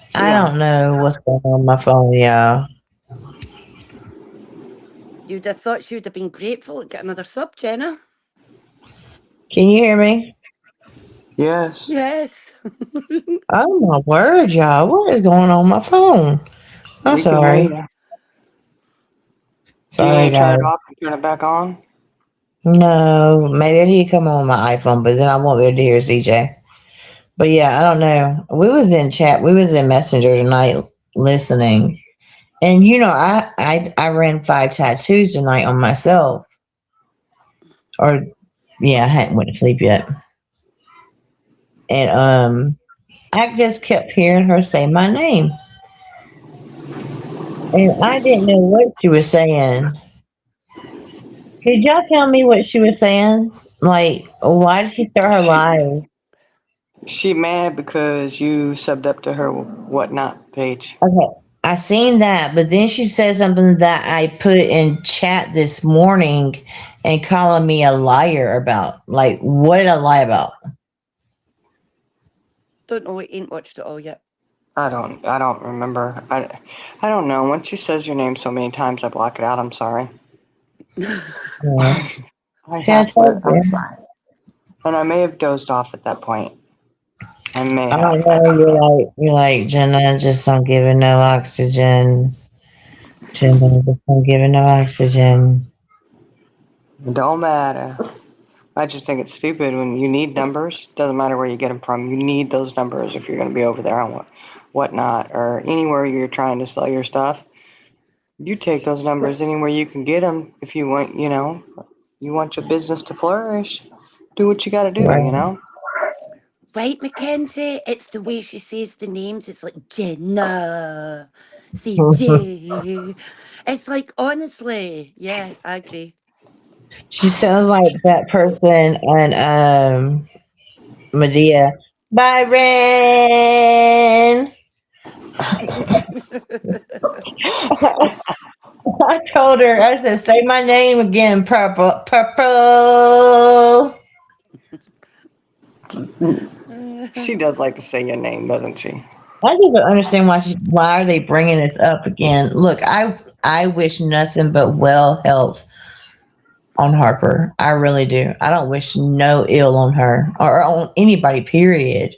[SPEAKER 2] She
[SPEAKER 4] I
[SPEAKER 2] gone.
[SPEAKER 4] don't know what's going on with my phone, y'all.
[SPEAKER 3] You'd have thought she would have been grateful to get another sub, Jenna.
[SPEAKER 4] Can you hear me?
[SPEAKER 2] Yes.
[SPEAKER 3] Yes.
[SPEAKER 4] Oh my word, y'all! What is going on with my phone? I'm
[SPEAKER 2] We can hear
[SPEAKER 4] sorry.
[SPEAKER 2] you. Do you
[SPEAKER 4] Sorry,
[SPEAKER 2] need to turn it
[SPEAKER 4] guys.
[SPEAKER 2] off and turn it back on?
[SPEAKER 4] No, maybe I need to come on my iPhone, but then I won't be able to hear CJ. But yeah, I don't know. We was in chat. We was in Messenger tonight listening, and I ran 5 tattoos tonight on myself. Or yeah, I hadn't went to sleep yet, and I just kept hearing her say my name, and I didn't know what she was saying. Could y'all tell me what she was saying? Like, why did she start her
[SPEAKER 2] She
[SPEAKER 4] live?
[SPEAKER 2] she mad because you subbed up to her whatnot page.
[SPEAKER 4] Okay, I seen that, but then she said something that I put in chat this morning and calling me a liar about. Like, what did I lie about?
[SPEAKER 3] Don't know, ain't watched it all yet.
[SPEAKER 2] I don't remember. I don't know. Once she says your name so many times, I block it out. I'm sorry.
[SPEAKER 4] Yeah.
[SPEAKER 2] I
[SPEAKER 4] See, I
[SPEAKER 2] have to.
[SPEAKER 4] told
[SPEAKER 2] I'm
[SPEAKER 4] you.
[SPEAKER 2] sorry. And I may have dozed off at that point. I may
[SPEAKER 4] I
[SPEAKER 2] have.
[SPEAKER 4] don't know. You're like Jenna. Just don't give it no oxygen. Jenna, just don't give it no oxygen.
[SPEAKER 2] It don't matter. I just think it's stupid when you need numbers. Doesn't matter where you get them from. You need those numbers if you're going to be over there on whatnot or anywhere you're trying to sell your stuff. You take those numbers anywhere you can get them if you want. You want your business to flourish. Do what you got to do.
[SPEAKER 4] Right.
[SPEAKER 3] Right, Mackenzie? It's the way she says the names. It's like Jenna, CJ. It's like, honestly, yeah, I agree.
[SPEAKER 4] She sounds like that person on Medea. Byron. I told her, I said, say my name again, purple. Purple.
[SPEAKER 2] She does like to say your name, doesn't she?
[SPEAKER 4] I just don't understand why are they bringing this up again. Look, I wish nothing but well health on Harper. I really do. I don't wish no ill on her or on anybody, period.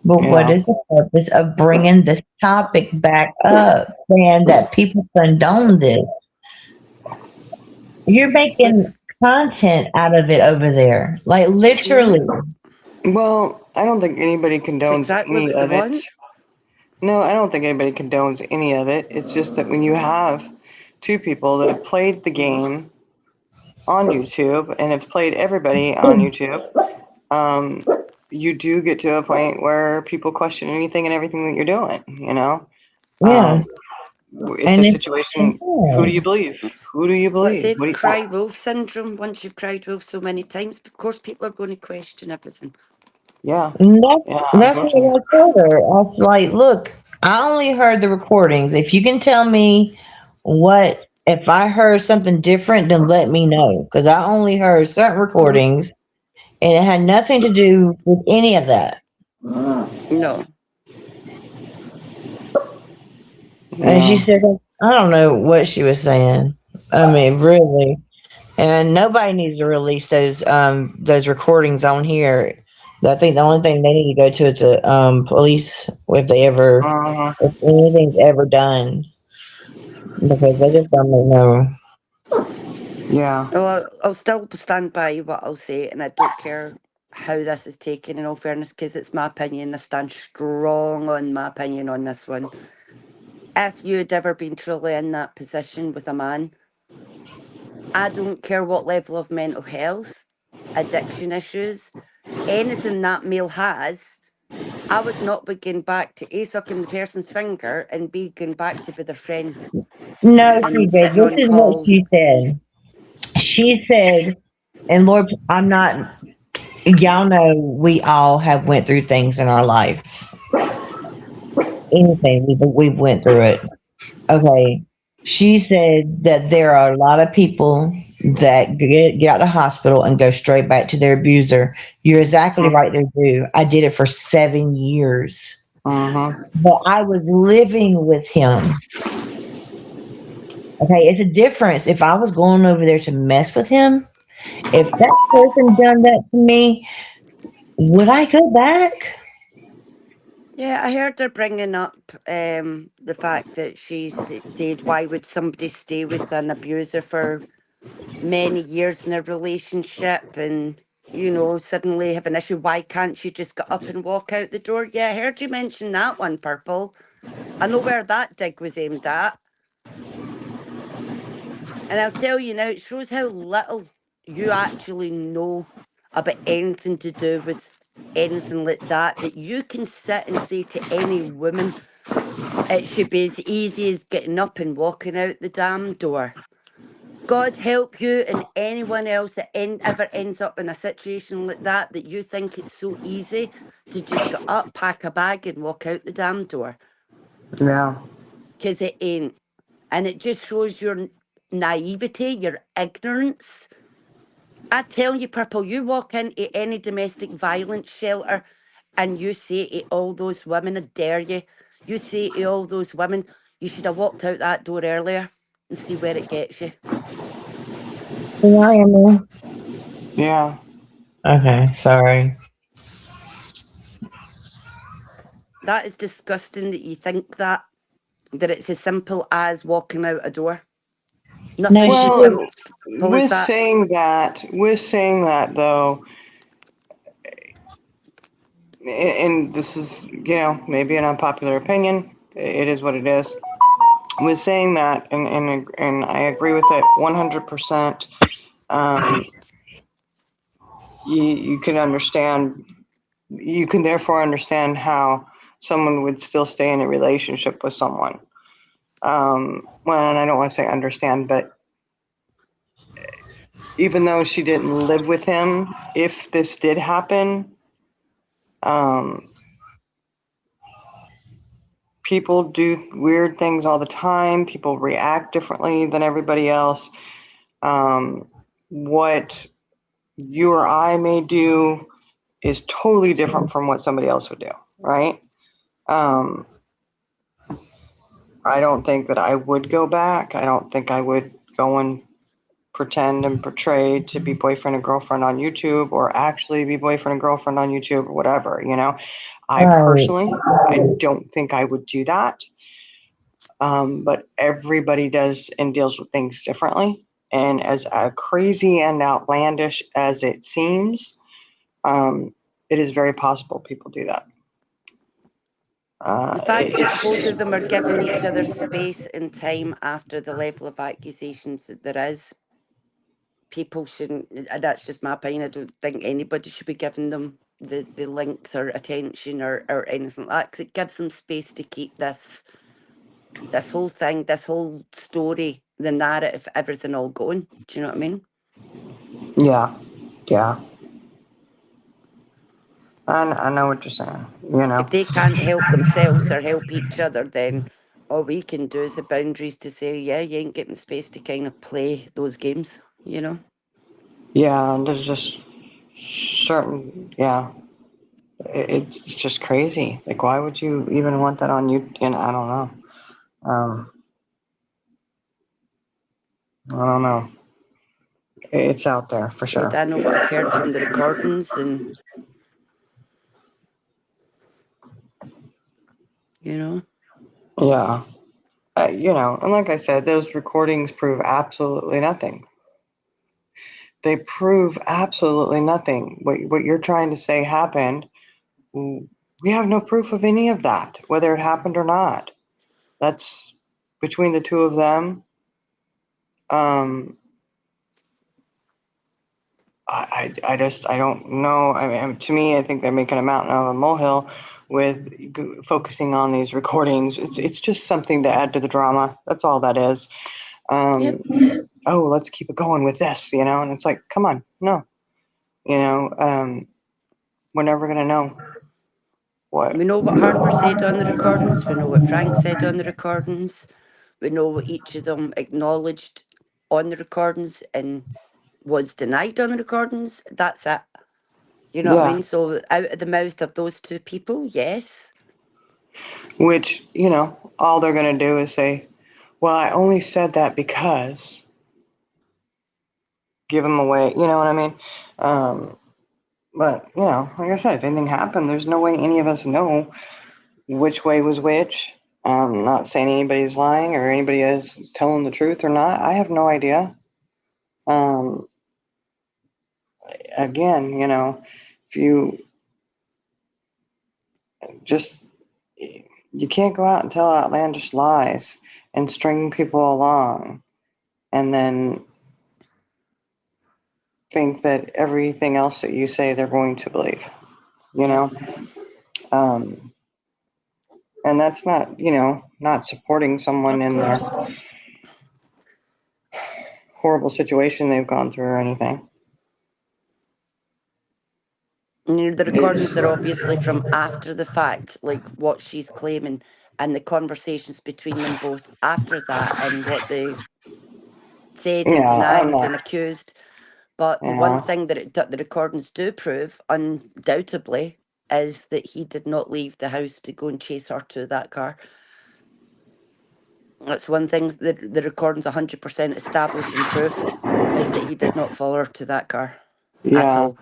[SPEAKER 4] But what
[SPEAKER 2] Yeah.
[SPEAKER 4] is the purpose of bringing this topic back up, saying that people condone this? You're making
[SPEAKER 3] Let's.
[SPEAKER 4] content out of it over there. Like
[SPEAKER 3] Yeah,
[SPEAKER 4] literally.
[SPEAKER 2] Well, I don't think anybody
[SPEAKER 3] it's
[SPEAKER 2] condones
[SPEAKER 3] exactly
[SPEAKER 2] any
[SPEAKER 3] what they
[SPEAKER 2] of it.
[SPEAKER 3] want.
[SPEAKER 2] No, I don't think anybody condones any of it. It's just that when you have two people that have played the game on YouTube and have played everybody on YouTube, um, you do get to a point where people question anything and everything that you're doing.
[SPEAKER 4] Yeah.
[SPEAKER 2] Um, it's a
[SPEAKER 4] And it's
[SPEAKER 2] situation. Who do
[SPEAKER 4] yeah.
[SPEAKER 2] you believe?
[SPEAKER 3] It's,
[SPEAKER 2] Who do you
[SPEAKER 3] let's say
[SPEAKER 2] believe?
[SPEAKER 3] it's cry wolf syndrome. Once you've cried wolf so many times, of course, people are going to question everything.
[SPEAKER 2] Yeah,
[SPEAKER 4] And
[SPEAKER 2] yeah,
[SPEAKER 4] that's
[SPEAKER 2] unfortunately.
[SPEAKER 4] what I told her. I was like, look, I only heard the recordings. If you can tell me what if I heard something different, then let me know. Because I only heard certain recordings and it had nothing to do with any of that.
[SPEAKER 3] No.
[SPEAKER 4] And she
[SPEAKER 2] Yeah.
[SPEAKER 4] said, I don't know what she was saying. I mean, really. And nobody needs to release those recordings on here. I think the only thing they need to go to is the police
[SPEAKER 2] Uh-huh.
[SPEAKER 4] if anything's ever done because they just don't know.
[SPEAKER 2] Yeah.
[SPEAKER 3] Well, I'll still stand by what I'll say, and I don't care how this is taken, in all fairness, because it's my opinion. I stand strong on my opinion on this one. If you had ever been truly in that position with a man, I don't care what level of mental health, addiction issues, anything that male has, I would not be going back to A, sucking the person's finger, and B, going back to be their friend
[SPEAKER 4] No,
[SPEAKER 3] and
[SPEAKER 4] CJ,
[SPEAKER 3] sitting
[SPEAKER 4] this
[SPEAKER 3] on
[SPEAKER 4] is what
[SPEAKER 3] calls.
[SPEAKER 4] she said. She said, and Lord, I'm not. Y'all know we all have went through things in our life. Anything we went through it. Okay. She said that there are a lot of people that get out of the hospital and go straight back to their abuser. You're exactly right, they do. I did it for 7 years.
[SPEAKER 2] Uh-huh.
[SPEAKER 4] But I was living with him. Okay, it's a difference. If I was going over there to mess with him, if that person done that to me, would I go back?
[SPEAKER 3] Yeah, I heard her bringing up the fact that said, why would somebody stay with an abuser for many years in a relationship and, suddenly have an issue? Why can't she just get up and walk out the door? Yeah, I heard you mention that one, Purple. I know where that dig was aimed at. And I'll tell you now, it shows how little you actually know about anything to do with anything like that, that you can sit and say to any woman, it should be as easy as getting up and walking out the damn door. God help you and anyone else that ever ends up in a situation like that you think it's so easy to just get up, pack a bag and walk out the damn door.
[SPEAKER 2] Yeah.
[SPEAKER 3] Because it ain't. And it just shows your naivety, your ignorance. I tell you, Purple, you walk into any domestic violence shelter and you say to all those women, I dare you say to all those women, you should have walked out that door earlier and see where it gets you.
[SPEAKER 4] Can y'all hear me?
[SPEAKER 2] Yeah.
[SPEAKER 4] Okay, sorry.
[SPEAKER 3] That is disgusting that you think that it's as simple as walking out a door.
[SPEAKER 4] No,
[SPEAKER 3] Nothing's as
[SPEAKER 4] she.
[SPEAKER 3] simple as
[SPEAKER 2] With
[SPEAKER 3] that.
[SPEAKER 2] saying that though, and this is, maybe an unpopular opinion. It is what it is. With saying that, and I agree with it 100%. You can understand. You can therefore understand how someone would still stay in a relationship with someone. Well, and I don't want to say understand, but even though she didn't live with him, if this did happen, people do weird things all the time. People react differently than everybody else. What you or I may do is totally different from what somebody else would do, right? I don't think that I would go back. I don't think I would go and pretend and portray to be boyfriend and girlfriend on YouTube, or actually be boyfriend and girlfriend on YouTube, or whatever, I
[SPEAKER 4] Right.
[SPEAKER 2] personally, I don't think I would do that. But everybody does and deals with things differently. And as crazy and outlandish as it seems, it is very possible people do that.
[SPEAKER 3] The fact that both of them are giving each other space and time after the level of accusations that there is, people shouldn't, and that's just my opinion, I don't think anybody should be giving them the links or attention or anything like that, because it gives them space to keep this whole thing, this whole story, the narrative, everything all going. Do you know what I mean?
[SPEAKER 2] Yeah. I know what you're saying,
[SPEAKER 3] If they can't help themselves or help each other, then all we can do is the boundaries to say, yeah, you ain't getting space to kind of play those games,
[SPEAKER 2] Yeah, and there's just certain, it's just crazy. Like, why would you even want that on you? And I don't know. I don't know. It's out there for
[SPEAKER 3] Said,
[SPEAKER 2] sure.
[SPEAKER 3] I know what I've heard from the recordings, and
[SPEAKER 2] Yeah. And like I said, those recordings prove absolutely nothing. They prove absolutely nothing. What you're trying to say happened, we have no proof of any of that, whether it happened or not. That's between the two of them. I don't know. I mean, to me, I think they're making a mountain out of a molehill with focusing on these recordings. It's just something to add to the drama. That's all that is.
[SPEAKER 3] yep.
[SPEAKER 2] Oh, let's keep it going with this, and it's like, come on, no, we're never gonna know what.
[SPEAKER 3] We know what Harper said on the recordings. We know what Frank said on the recordings. We know what each of them acknowledged on the recordings and was denied on the recordings. That's it. You know what I
[SPEAKER 2] Yeah,
[SPEAKER 3] mean? So out of the mouth of those two people, yes.
[SPEAKER 2] which all they're gonna do is say, well, I only said that because, give them away. You know what I mean? But like I said, if anything happened, there's no way any of us know which way was which. Not saying anybody's lying or anybody is telling the truth or not. I have no idea. Again, if you just, you can't go out and tell outlandish lies and string people along and then think that everything else that you say they're going to believe, um, and that's not, not supporting someone
[SPEAKER 3] Of
[SPEAKER 2] in their
[SPEAKER 3] course.
[SPEAKER 2] horrible situation they've gone through or anything.
[SPEAKER 3] The recordings are obviously from after the fact, like what she's claiming, and the conversations between them both after that, and what they said and
[SPEAKER 2] Yeah, I'm
[SPEAKER 3] denied
[SPEAKER 2] not.
[SPEAKER 3] and accused. But the one
[SPEAKER 2] Yeah,
[SPEAKER 3] thing that the recordings do prove, undoubtedly, is that he did not leave the house to go and chase her to that car. That's one thing that the recordings 100% establish and proof, is that he did not follow her to that car at
[SPEAKER 2] yeah,
[SPEAKER 3] all.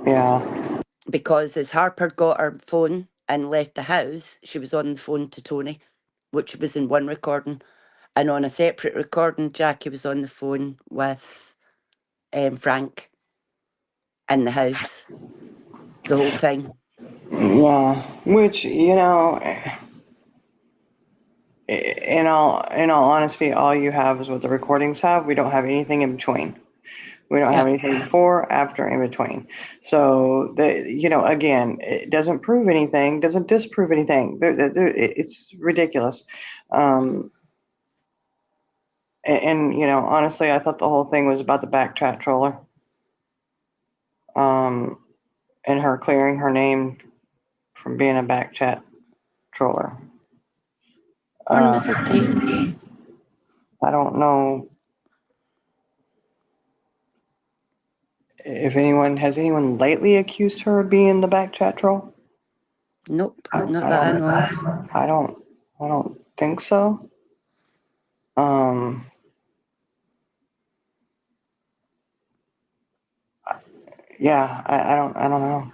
[SPEAKER 2] yeah,
[SPEAKER 3] Because as Harper got her phone and left the house, she was on the phone to Tony, which was in one recording. And on a separate recording, Jackie was on the phone with Frank in the house the whole time.
[SPEAKER 2] yeah. Which, you know, in all honesty, all you have is what the recordings have. We don't have anything in between. We don't have
[SPEAKER 3] Yeah.
[SPEAKER 2] anything before, after, in between. So, again, it doesn't prove anything, doesn't disprove anything. It's ridiculous. And honestly, I thought the whole thing was about the back chat troller. And her clearing her name from being a back chat troller.
[SPEAKER 3] Morning, Mrs. T.
[SPEAKER 2] I don't know if anyone lately accused her of being the back chat troll.
[SPEAKER 3] Nope,
[SPEAKER 2] I,
[SPEAKER 3] not
[SPEAKER 2] I
[SPEAKER 3] that I
[SPEAKER 2] don't.
[SPEAKER 3] know of.
[SPEAKER 2] I don't think so. Um, yeah, I don't know.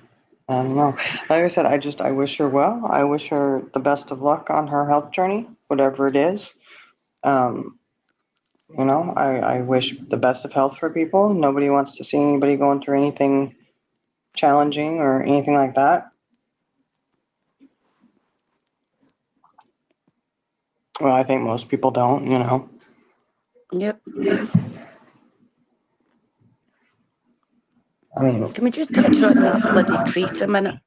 [SPEAKER 2] I don't know. Like I said, I wish her well. I wish her the best of luck on her health journey, whatever it is. I wish the best of health for people. Nobody wants to see anybody going through anything challenging or anything like that. Well, I think most people don't.
[SPEAKER 3] Yep.
[SPEAKER 2] I mean,
[SPEAKER 3] Can we just touch on that bloody tree for a minute?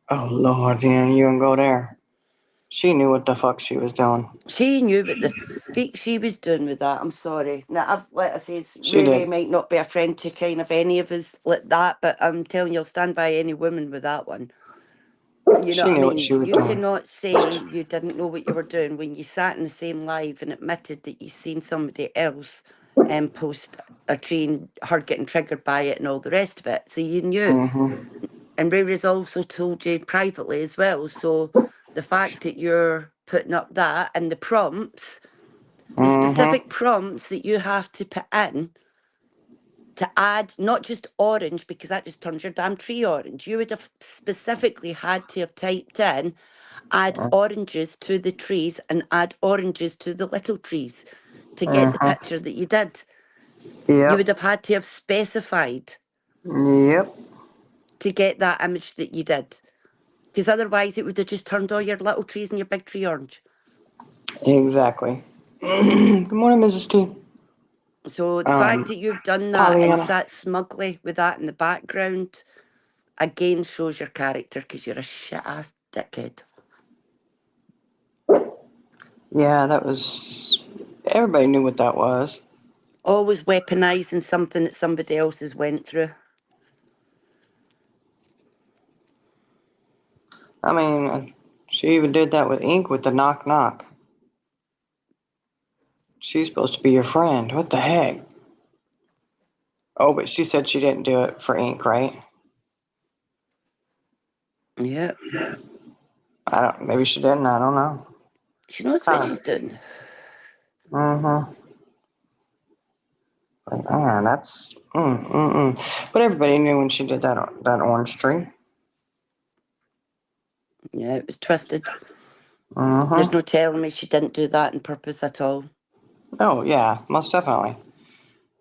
[SPEAKER 2] oh Lord, you can go there. She knew what the fuck she was doing.
[SPEAKER 3] She knew what the feet she was doing with that. I'm sorry. Now, like I say,
[SPEAKER 2] She
[SPEAKER 3] Ray
[SPEAKER 2] did.
[SPEAKER 3] might not be a friend to kind of any of us like that, but I'm telling you, I'll stand by any woman with that one. You know
[SPEAKER 2] She
[SPEAKER 3] what I
[SPEAKER 2] knew what
[SPEAKER 3] mean?
[SPEAKER 2] she was
[SPEAKER 3] You
[SPEAKER 2] doing.
[SPEAKER 3] cannot say you didn't know what you were doing when you sat in the same live and admitted that you seen somebody else post a tree and her getting triggered by it and all the rest of it. So you knew.
[SPEAKER 2] Mm-hmm.
[SPEAKER 3] And Ray has also told you privately as well. So the fact that you're putting up that and the prompts, the
[SPEAKER 2] Mm-hmm.
[SPEAKER 3] specific prompts that you have to put in to add not just orange, because that just turns your damn tree orange. You would have specifically had to have typed in add oranges to the trees and add oranges to the little trees to get the
[SPEAKER 2] Mm-hmm.
[SPEAKER 3] picture that you did. You would
[SPEAKER 2] Yep.
[SPEAKER 3] have had to have specified
[SPEAKER 2] Yep.
[SPEAKER 3] to get that image that you did. Because otherwise it would have just turned all your little trees and your big tree orange.
[SPEAKER 2] Exactly. Good morning, Mrs. T.
[SPEAKER 3] So the fact that you've done that and
[SPEAKER 2] Pollyanna.
[SPEAKER 3] sat smugly with that in the background again shows your character, because you're a shit ass dickhead.
[SPEAKER 2] Yeah, that was. Everybody knew what that was.
[SPEAKER 3] Always weaponising something that somebody else has went through.
[SPEAKER 2] I mean, she even did that with ink with the knock knock. She's supposed to be your friend. What the heck? Oh, but she said she didn't do it for ink, right?
[SPEAKER 3] Yeah.
[SPEAKER 2] I don't. Maybe she didn't. I don't know.
[SPEAKER 3] She knows what she's doing.
[SPEAKER 2] Mm-hmm. Like, man, that's. But everybody knew when she did that orange tree.
[SPEAKER 3] Yeah, it was twisted. There's
[SPEAKER 2] Mm-hmm.
[SPEAKER 3] no telling me she didn't do that on purpose at all.
[SPEAKER 2] Oh yeah, most definitely.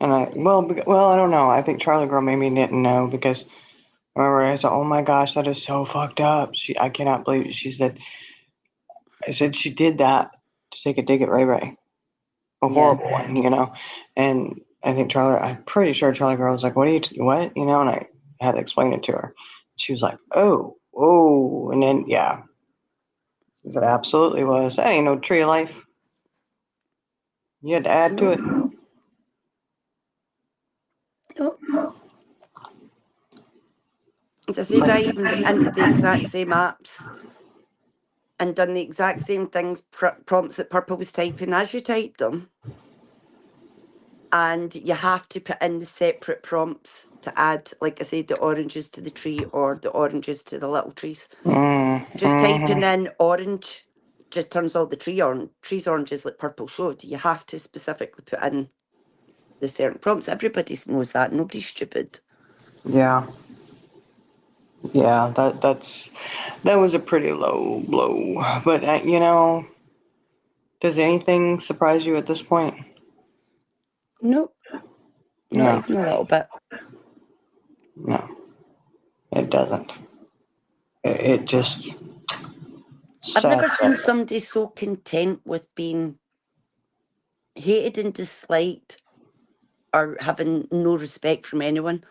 [SPEAKER 2] And I don't know. I think Charlie Girl maybe didn't know because remember I said, "Oh my gosh, that is so fucked up." I cannot believe it. I said she did that to take a dig at Ray Ray, a
[SPEAKER 3] Yeah.
[SPEAKER 2] horrible one. And I'm pretty sure Charlie Girl was like, what?" And I had to explain it to her. She was like, "Oh," and then yeah, she said, "Absolutely was. That ain't no tree of life. You had to add to it."
[SPEAKER 3] As I said, I even went into the exact same apps and done the exact same things, prompts that Purple was typing as you typed them. And you have to put in the separate prompts to add, like I said, the oranges to the tree or the oranges to the little trees. Just typing in orange just turns all the trees oranges like Purple showed. You have to specifically put in the certain prompts. Everybody knows that. Nobody's stupid.
[SPEAKER 2] Yeah. Yeah, that was a pretty low blow. But does anything surprise you at this point?
[SPEAKER 3] Nope.
[SPEAKER 2] No.
[SPEAKER 3] Not even a little bit.
[SPEAKER 2] No, it doesn't. It just.
[SPEAKER 3] I've never
[SPEAKER 2] sad.
[SPEAKER 3] seen somebody so content with being hated and disliked or having no respect from anyone,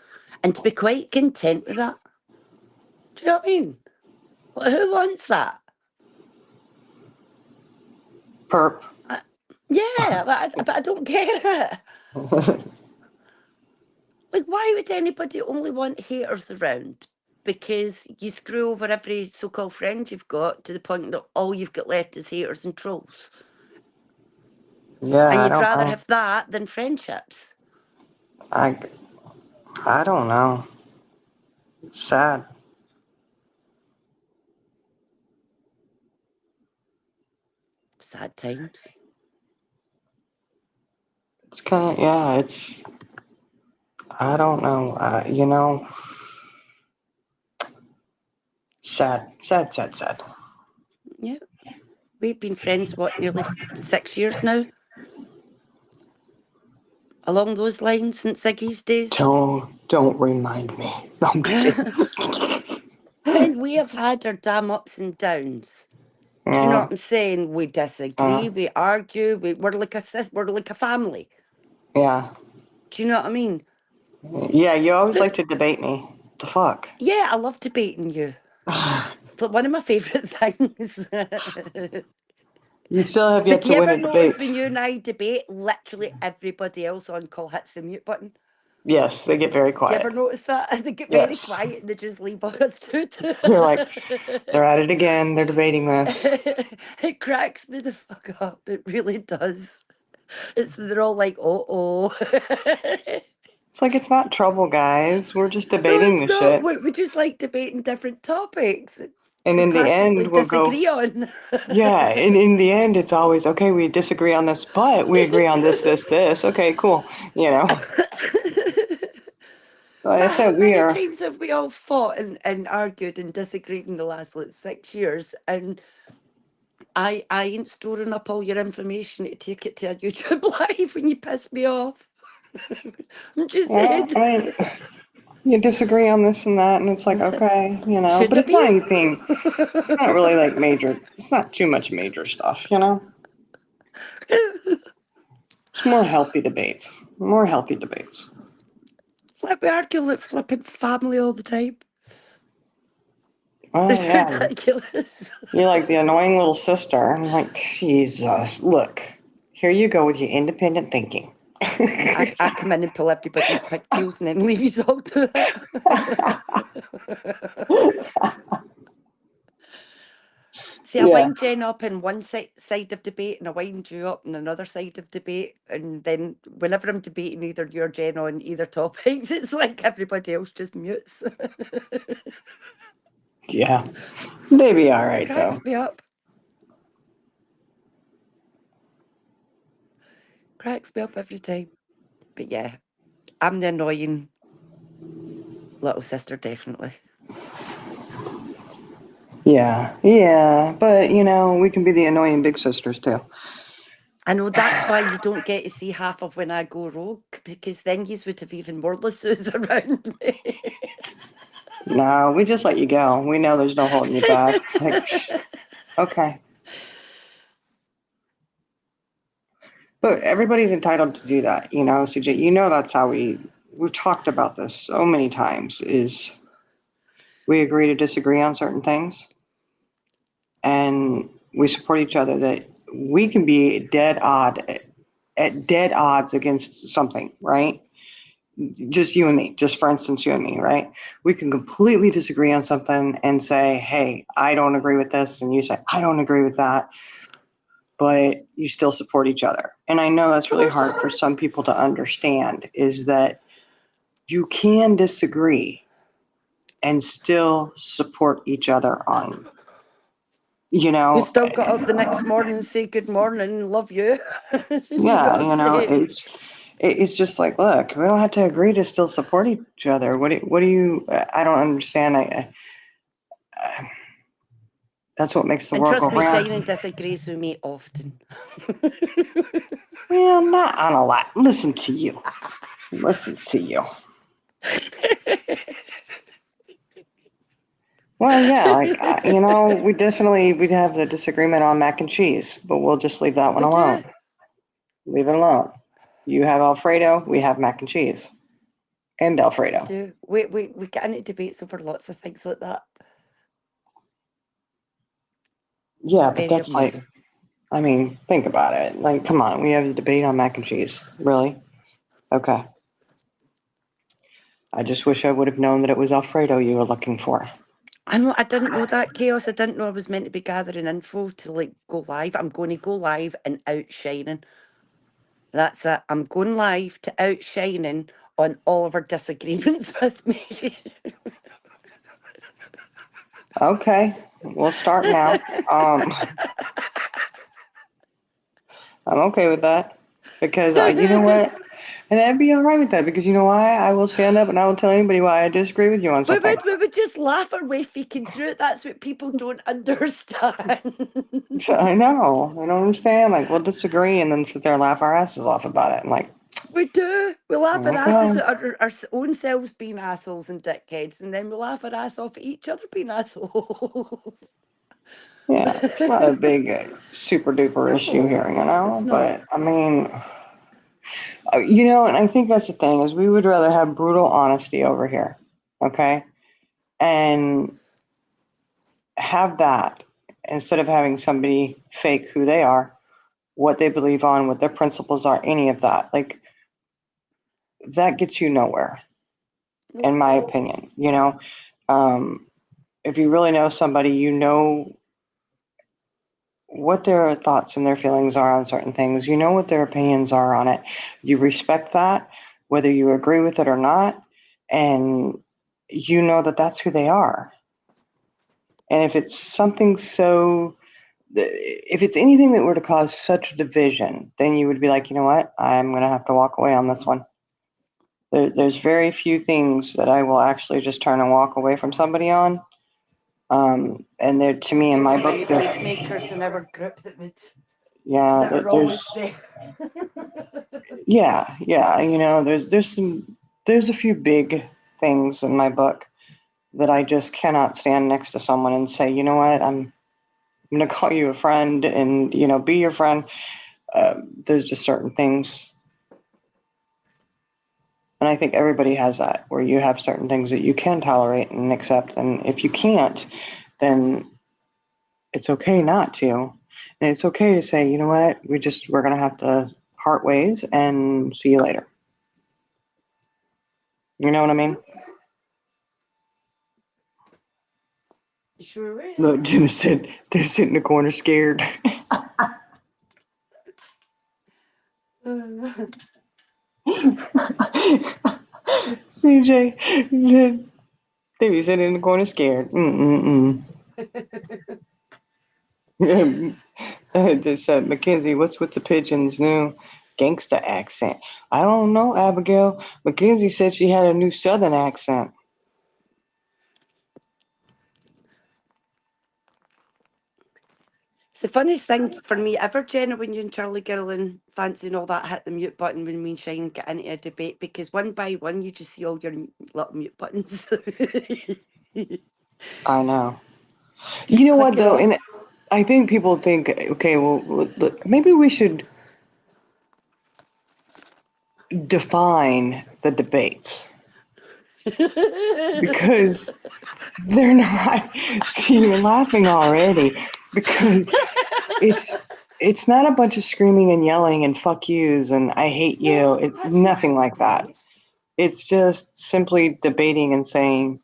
[SPEAKER 3] and to be quite content with that. Do you know what I mean? Like, who wants that?
[SPEAKER 2] Perp.
[SPEAKER 3] Yeah, but I don't get it. Like, why would anybody only want haters around? Because you screw over every so-called friend you've got to the point that all you've got left is haters and trolls.
[SPEAKER 2] Yeah,
[SPEAKER 3] And
[SPEAKER 2] I
[SPEAKER 3] you'd
[SPEAKER 2] don't
[SPEAKER 3] rather
[SPEAKER 2] know.
[SPEAKER 3] have that than friendships.
[SPEAKER 2] I don't know. It's sad.
[SPEAKER 3] Sad times.
[SPEAKER 2] It's kind of, yeah, it's, I don't know. Sad.
[SPEAKER 3] Yeah. We've been friends, nearly 6 years now? Along those lines since Ziggy's days.
[SPEAKER 2] Don't remind me. No, I'm just kidding.
[SPEAKER 3] And we have had our damn ups and downs. Do you know what I'm saying? We disagree, we argue, we're like a family.
[SPEAKER 2] Yeah.
[SPEAKER 3] Do you know what I mean?
[SPEAKER 2] Yeah, you always like to debate me. The fuck?
[SPEAKER 3] Yeah, I love debating you. It's like one of my favourite things.
[SPEAKER 2] You still have yet
[SPEAKER 3] But do
[SPEAKER 2] to
[SPEAKER 3] you
[SPEAKER 2] win
[SPEAKER 3] ever
[SPEAKER 2] a
[SPEAKER 3] notice
[SPEAKER 2] debate.
[SPEAKER 3] when you and I debate, literally everybody else on call hits the mute button?
[SPEAKER 2] Yes, they get very
[SPEAKER 3] Do you
[SPEAKER 2] quiet.
[SPEAKER 3] ever notice that? They get very
[SPEAKER 2] Yes.
[SPEAKER 3] quiet and they just leave us two.
[SPEAKER 2] You're like, they're at it again. They're debating this.
[SPEAKER 3] It cracks me the fuck up. It really does. They're all like, oh.
[SPEAKER 2] It's like, it's not trouble, guys. We're just
[SPEAKER 3] No,
[SPEAKER 2] debating
[SPEAKER 3] it's
[SPEAKER 2] the
[SPEAKER 3] not.
[SPEAKER 2] shit.
[SPEAKER 3] We just like debating different topics.
[SPEAKER 2] And
[SPEAKER 3] We
[SPEAKER 2] in the
[SPEAKER 3] passionately
[SPEAKER 2] end, we'll go,
[SPEAKER 3] disagree on.
[SPEAKER 2] yeah, and in the end, it's always, okay, we disagree on this, but we agree on this. Okay, cool. Like I
[SPEAKER 3] But how
[SPEAKER 2] said, we
[SPEAKER 3] many
[SPEAKER 2] are,
[SPEAKER 3] times have we all fought and argued and disagreed in the last 6 years? And I ain't storing up all your information to take it to a YouTube live when you piss me off. I'm just
[SPEAKER 2] well,
[SPEAKER 3] saying.
[SPEAKER 2] I mean, you disagree on this and that, and it's like, okay,
[SPEAKER 3] Should
[SPEAKER 2] but
[SPEAKER 3] it
[SPEAKER 2] it's not
[SPEAKER 3] be?
[SPEAKER 2] anything, it's not really like major, it's not too much major stuff, It's more healthy debates.
[SPEAKER 3] We argue like flipping family all the time.
[SPEAKER 2] Oh,
[SPEAKER 3] It's
[SPEAKER 2] yeah.
[SPEAKER 3] ridiculous.
[SPEAKER 2] You're like the annoying little sister. I'm like, Jesus, look, here you go with your independent thinking.
[SPEAKER 3] I come in and pull everybody's pigtails and then leave you all to it. See, I
[SPEAKER 2] Yeah.
[SPEAKER 3] wind Jen up in one side of debate and I wind you up in another side of debate. And then whenever I'm debating either you or Jen on either topics, it's like everybody else just mutes.
[SPEAKER 2] Yeah. They be all right, though.
[SPEAKER 3] Cracks me up. Cracks me up every time. But yeah, I'm the annoying little sister, definitely.
[SPEAKER 2] Yeah. But, we can be the annoying big sisters, too.
[SPEAKER 3] I know that's why you don't get to see half of when I go rogue, because then you would have even more lassos around me.
[SPEAKER 2] No, we just let you go. We know there's no holding you back. It's like, okay. But everybody's entitled to do that, CJ. That's how we've talked about this so many times, is we agree to disagree on certain things. And we support each other, that we can be at dead odds against something, right? just you and me, just for instance, you and me, right? We can completely disagree on something and say, hey, I don't agree with this. And you say, I don't agree with that. But you still support each other. And I know that's really hard for some people to understand, is that you can disagree and still support each other on, you
[SPEAKER 3] We
[SPEAKER 2] know,
[SPEAKER 3] still got up the next morning and say good morning, love you. You know
[SPEAKER 2] yeah,
[SPEAKER 3] what I'm saying?
[SPEAKER 2] it's just like, look, we don't have to agree to still support each other. What do you, I don't understand. That's what makes the
[SPEAKER 3] And
[SPEAKER 2] world go
[SPEAKER 3] trust me,
[SPEAKER 2] round.
[SPEAKER 3] Shining disagrees with me often.
[SPEAKER 2] Well, not on a lot. Listen to you. Listen to you. Well, yeah, like we'd have the disagreement on mac and cheese, but we'll just leave that one
[SPEAKER 3] We
[SPEAKER 2] alone.
[SPEAKER 3] do.
[SPEAKER 2] Leave it alone. You have Alfredo, we have mac and cheese and
[SPEAKER 3] We
[SPEAKER 2] Alfredo.
[SPEAKER 3] do. We get into debates over lots of things like that.
[SPEAKER 2] Yeah, but
[SPEAKER 3] Very
[SPEAKER 2] that's like,
[SPEAKER 3] amusing.
[SPEAKER 2] I mean, think about it. Like, come on, we have a debate on mac and cheese. Really? Okay. I just wish I would have known that it was Alfredo you were looking for.
[SPEAKER 3] I know I didn't know that, Chaos. I didn't know I was meant to be gathering info to like go live. I'm going to go live and outshining. That's it. I'm going live to outshining on all of our disagreements with me.
[SPEAKER 2] Okay, we'll start now. I'm okay with that because you know what? And I'd be all right with that because you know why? I will stand up and I will tell anybody why I disagree with you on
[SPEAKER 3] We
[SPEAKER 2] something.
[SPEAKER 3] would just laugh our way faking through it. That's what people don't understand.
[SPEAKER 2] So, I know. I don't understand. Like, we'll disagree and then sit there and laugh our asses off about it. And like,
[SPEAKER 3] We do. We laugh our asses
[SPEAKER 2] okay.
[SPEAKER 3] at our own selves being assholes and dickheads, and then we laugh our ass off at each other being assholes.
[SPEAKER 2] Yeah, it's not a big super duper issue
[SPEAKER 3] No,
[SPEAKER 2] here,
[SPEAKER 3] it's
[SPEAKER 2] but
[SPEAKER 3] not.
[SPEAKER 2] I mean, and I think that's the thing is we would rather have brutal honesty over here. Okay. And have that instead of having somebody fake who they are, what they believe on, what their principles are, any of that. Like, that gets you nowhere, in my opinion. If you really know somebody, you know what their thoughts and their feelings are on certain things. You know what their opinions are on it. You respect that, whether you agree with it or not, and you know that that's who they are. And if it's something if it's anything that were to cause such division, then you would be like, you know what, I'm going to have to walk away on this one. There's very few things that I will actually just turn and walk away from somebody on. And they're, to me, in
[SPEAKER 3] Got
[SPEAKER 2] my
[SPEAKER 3] too many
[SPEAKER 2] book,
[SPEAKER 3] peacemakers in our group
[SPEAKER 2] yeah,
[SPEAKER 3] that are
[SPEAKER 2] there's,
[SPEAKER 3] always there.
[SPEAKER 2] yeah, there's a few big things in my book that I just cannot stand next to someone and say, you know what, I'm going to call you a friend and, be your friend. There's just certain things. And I think everybody has that, where you have certain things that you can tolerate and accept. And if you can't, then it's okay not to. And it's okay to say, you know what, we're going to have to part ways and see you later. You know what I mean?
[SPEAKER 3] Sure is.
[SPEAKER 2] Look, Jenna said they're sitting in the corner scared. CJ, they be sitting in the corner scared. Just said, Mackenzie, what's with the pigeon's new gangsta accent? I don't know, Abigail. Mackenzie said she had a new southern accent.
[SPEAKER 3] It's the funniest thing for me ever, Jenna, when you and Charlie Girl and Fancy and all that hit the mute button when me and Shine get into a debate, because one by one you just see all your little mute buttons.
[SPEAKER 2] I know.
[SPEAKER 3] Just
[SPEAKER 2] You know what,
[SPEAKER 3] clicking
[SPEAKER 2] though?
[SPEAKER 3] off.
[SPEAKER 2] And I think people think, okay, well, look, maybe we should define the debates because they're not. See, you're laughing already because it's not a bunch of screaming and yelling and fuck yous and I hate you. It's
[SPEAKER 3] That's not
[SPEAKER 2] nothing
[SPEAKER 3] a
[SPEAKER 2] like that.
[SPEAKER 3] debate.
[SPEAKER 2] It's just simply debating and saying,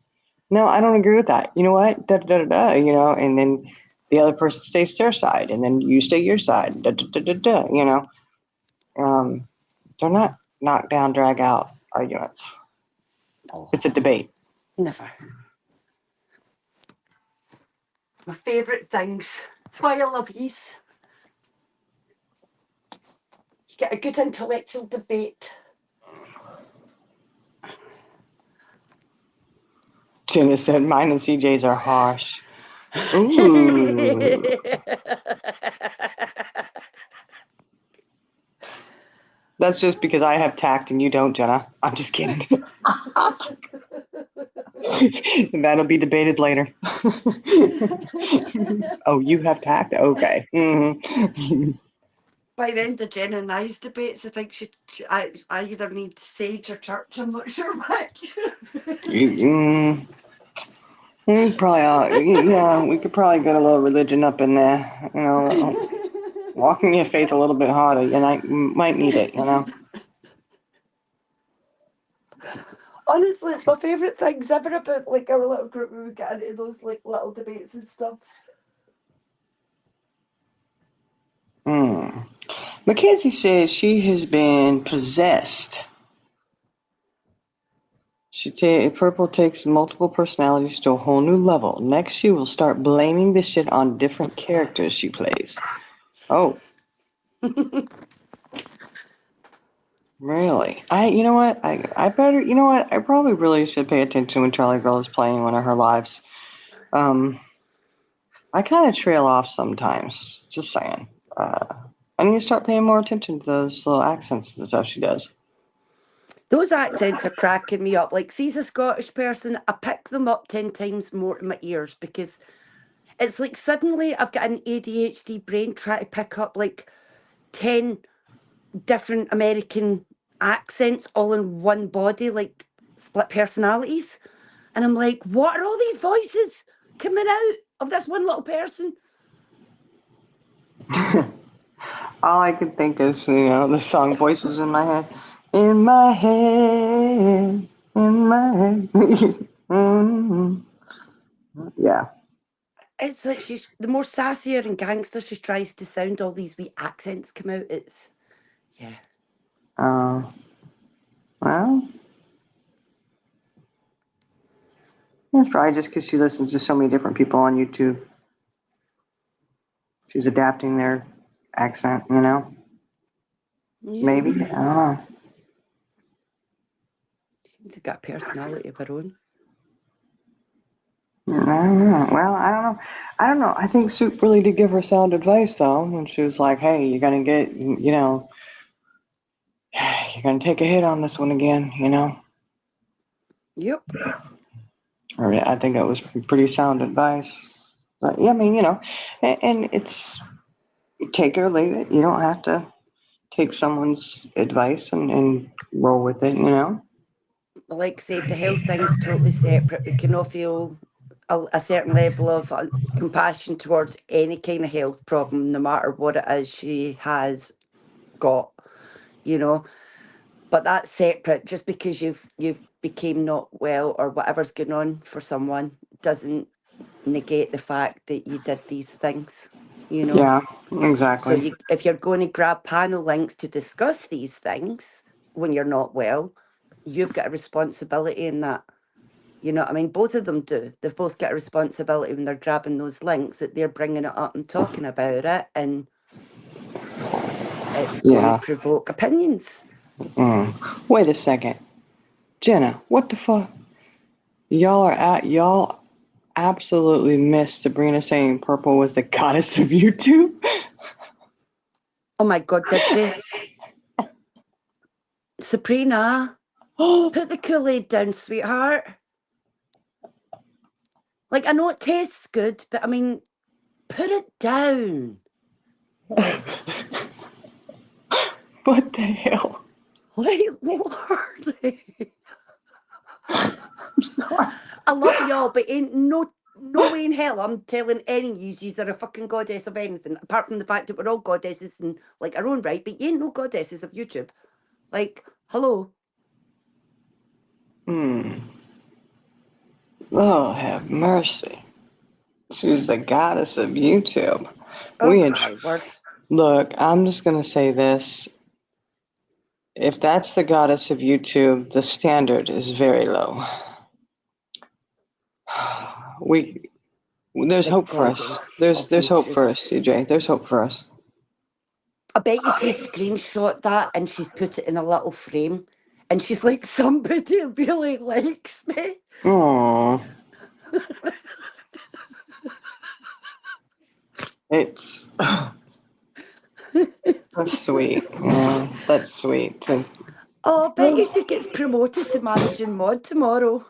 [SPEAKER 2] no, I don't agree with that. You know what? Da, da, da, da, and then the other person stays their side, and then you stay your side. Da, da, da, da, da, they're not knock down, drag out arguments.
[SPEAKER 3] No,
[SPEAKER 2] It's a debate.
[SPEAKER 3] never. My favourite things. That's why I love these. You get a good intellectual debate.
[SPEAKER 2] Tina said, mine and CJ's are harsh. Ooh. That's just because I have tact and you don't, Jenna. I'm just kidding. And that'll be debated later. Oh, you have tact? Okay.
[SPEAKER 3] By the end of Jenna and I's debates, I think I either need sage or church. I'm not sure which.
[SPEAKER 2] We could probably get a little religion up in there. Walking your faith a little bit harder, and I might need it.
[SPEAKER 3] Honestly, it's my favourite things ever about like our little group when we get into those like little debates and stuff.
[SPEAKER 2] Mackenzie says she has been possessed. Purple takes multiple personalities to a whole new level. Next, she will start blaming this shit on different characters she plays. Oh. Really? You know what? I better, you know what? I probably really should pay attention when Charlie Girl is playing one of her lives. I kind of trail off sometimes. Just saying. I need to start paying more attention to those little accents and stuff she does.
[SPEAKER 3] Those accents are cracking me up. Like, see, as a Scottish person, I pick them up 10 times more in my ears because it's like suddenly I've got an ADHD brain trying to pick up like 10 different American accents all in one body, like split personalities. And I'm like, what are all these voices coming out of this one little person?
[SPEAKER 2] All I could think is, the song Voices in my head. In my head, in my head. Mm-hmm. Yeah.
[SPEAKER 3] It's like she's the more sassier and gangster she tries to sound, all these wee accents come out. It's, yeah.
[SPEAKER 2] Well, that's probably just because she listens to so many different people on YouTube. She's adapting their accent,
[SPEAKER 3] Yeah.
[SPEAKER 2] Maybe. I don't know.
[SPEAKER 3] She's got a personality of her own.
[SPEAKER 2] I don't know. Well, I don't know. I think Soup really did give her sound advice, though, when she was like, hey, you're going to get, you're going to take a hit on this one again,
[SPEAKER 3] Yep.
[SPEAKER 2] I think that was pretty sound advice. But, yeah, I mean, and it's take it or leave it. You don't have to take someone's advice and roll with it,
[SPEAKER 3] Like I said, the health thing's totally separate. We can all feel a certain level of compassion towards any kind of health problem, no matter what it is she has got, But that's separate. Just because you've became not well or whatever's going on for someone doesn't negate the fact that you did these things,
[SPEAKER 2] Yeah, exactly.
[SPEAKER 3] So if you're going to grab panel links to discuss these things when you're not well, you've got a responsibility in that. You know what I mean? Both of them do. They've both got a responsibility when they're grabbing those links that they're bringing it up and talking about it, and it's going to provoke opinions.
[SPEAKER 2] Wait a second. Jenna, what the fuck? Y'all absolutely missed Sabrina saying Purple was the goddess of YouTube.
[SPEAKER 3] Oh my God, did she? Sabrina, put the Kool-Aid down, sweetheart. Like, I know it tastes good, but I mean, put it down.
[SPEAKER 2] What the hell?
[SPEAKER 3] Like, Lord.
[SPEAKER 2] I'm sorry.
[SPEAKER 3] I love y'all, but ain't no way in hell I'm telling any of yous are a fucking goddess of anything, apart from the fact that we're all goddesses in like our own right, but you ain't no goddesses of YouTube. Like, hello.
[SPEAKER 2] Oh, have mercy. She's the goddess of YouTube.
[SPEAKER 3] Oh my word.
[SPEAKER 2] Look, I'm just going to say this. If that's the goddess of YouTube, the standard is very low. There's
[SPEAKER 3] The
[SPEAKER 2] hope for us.
[SPEAKER 3] goddess
[SPEAKER 2] There's
[SPEAKER 3] of
[SPEAKER 2] hope for
[SPEAKER 3] YouTube.
[SPEAKER 2] us, CJ. There's hope for us.
[SPEAKER 3] I bet you she's screenshot that and she's put it in a little frame. And she's like, somebody really likes me.
[SPEAKER 2] Aww. It's that's sweet. Yeah, that's sweet.
[SPEAKER 3] Oh, I bet you she gets promoted to managing mod tomorrow.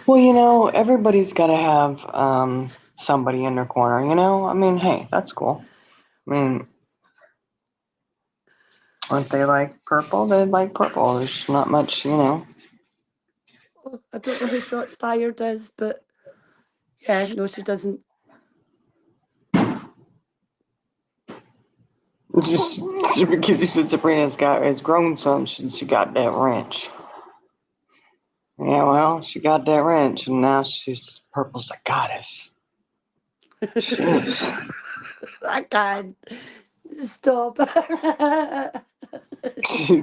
[SPEAKER 2] Well, everybody's got to have somebody in their corner. I mean, hey, that's cool. I mean, if they like purple, they like purple. There's not much.
[SPEAKER 3] Oh, I don't know who Shots Fired is, but yeah, no, she doesn't.
[SPEAKER 2] Just because you said Sabrina has grown some since she got that wrench. Yeah, well, she got that wrench, and now purple's a goddess. Jeez.
[SPEAKER 3] I can't. Stop.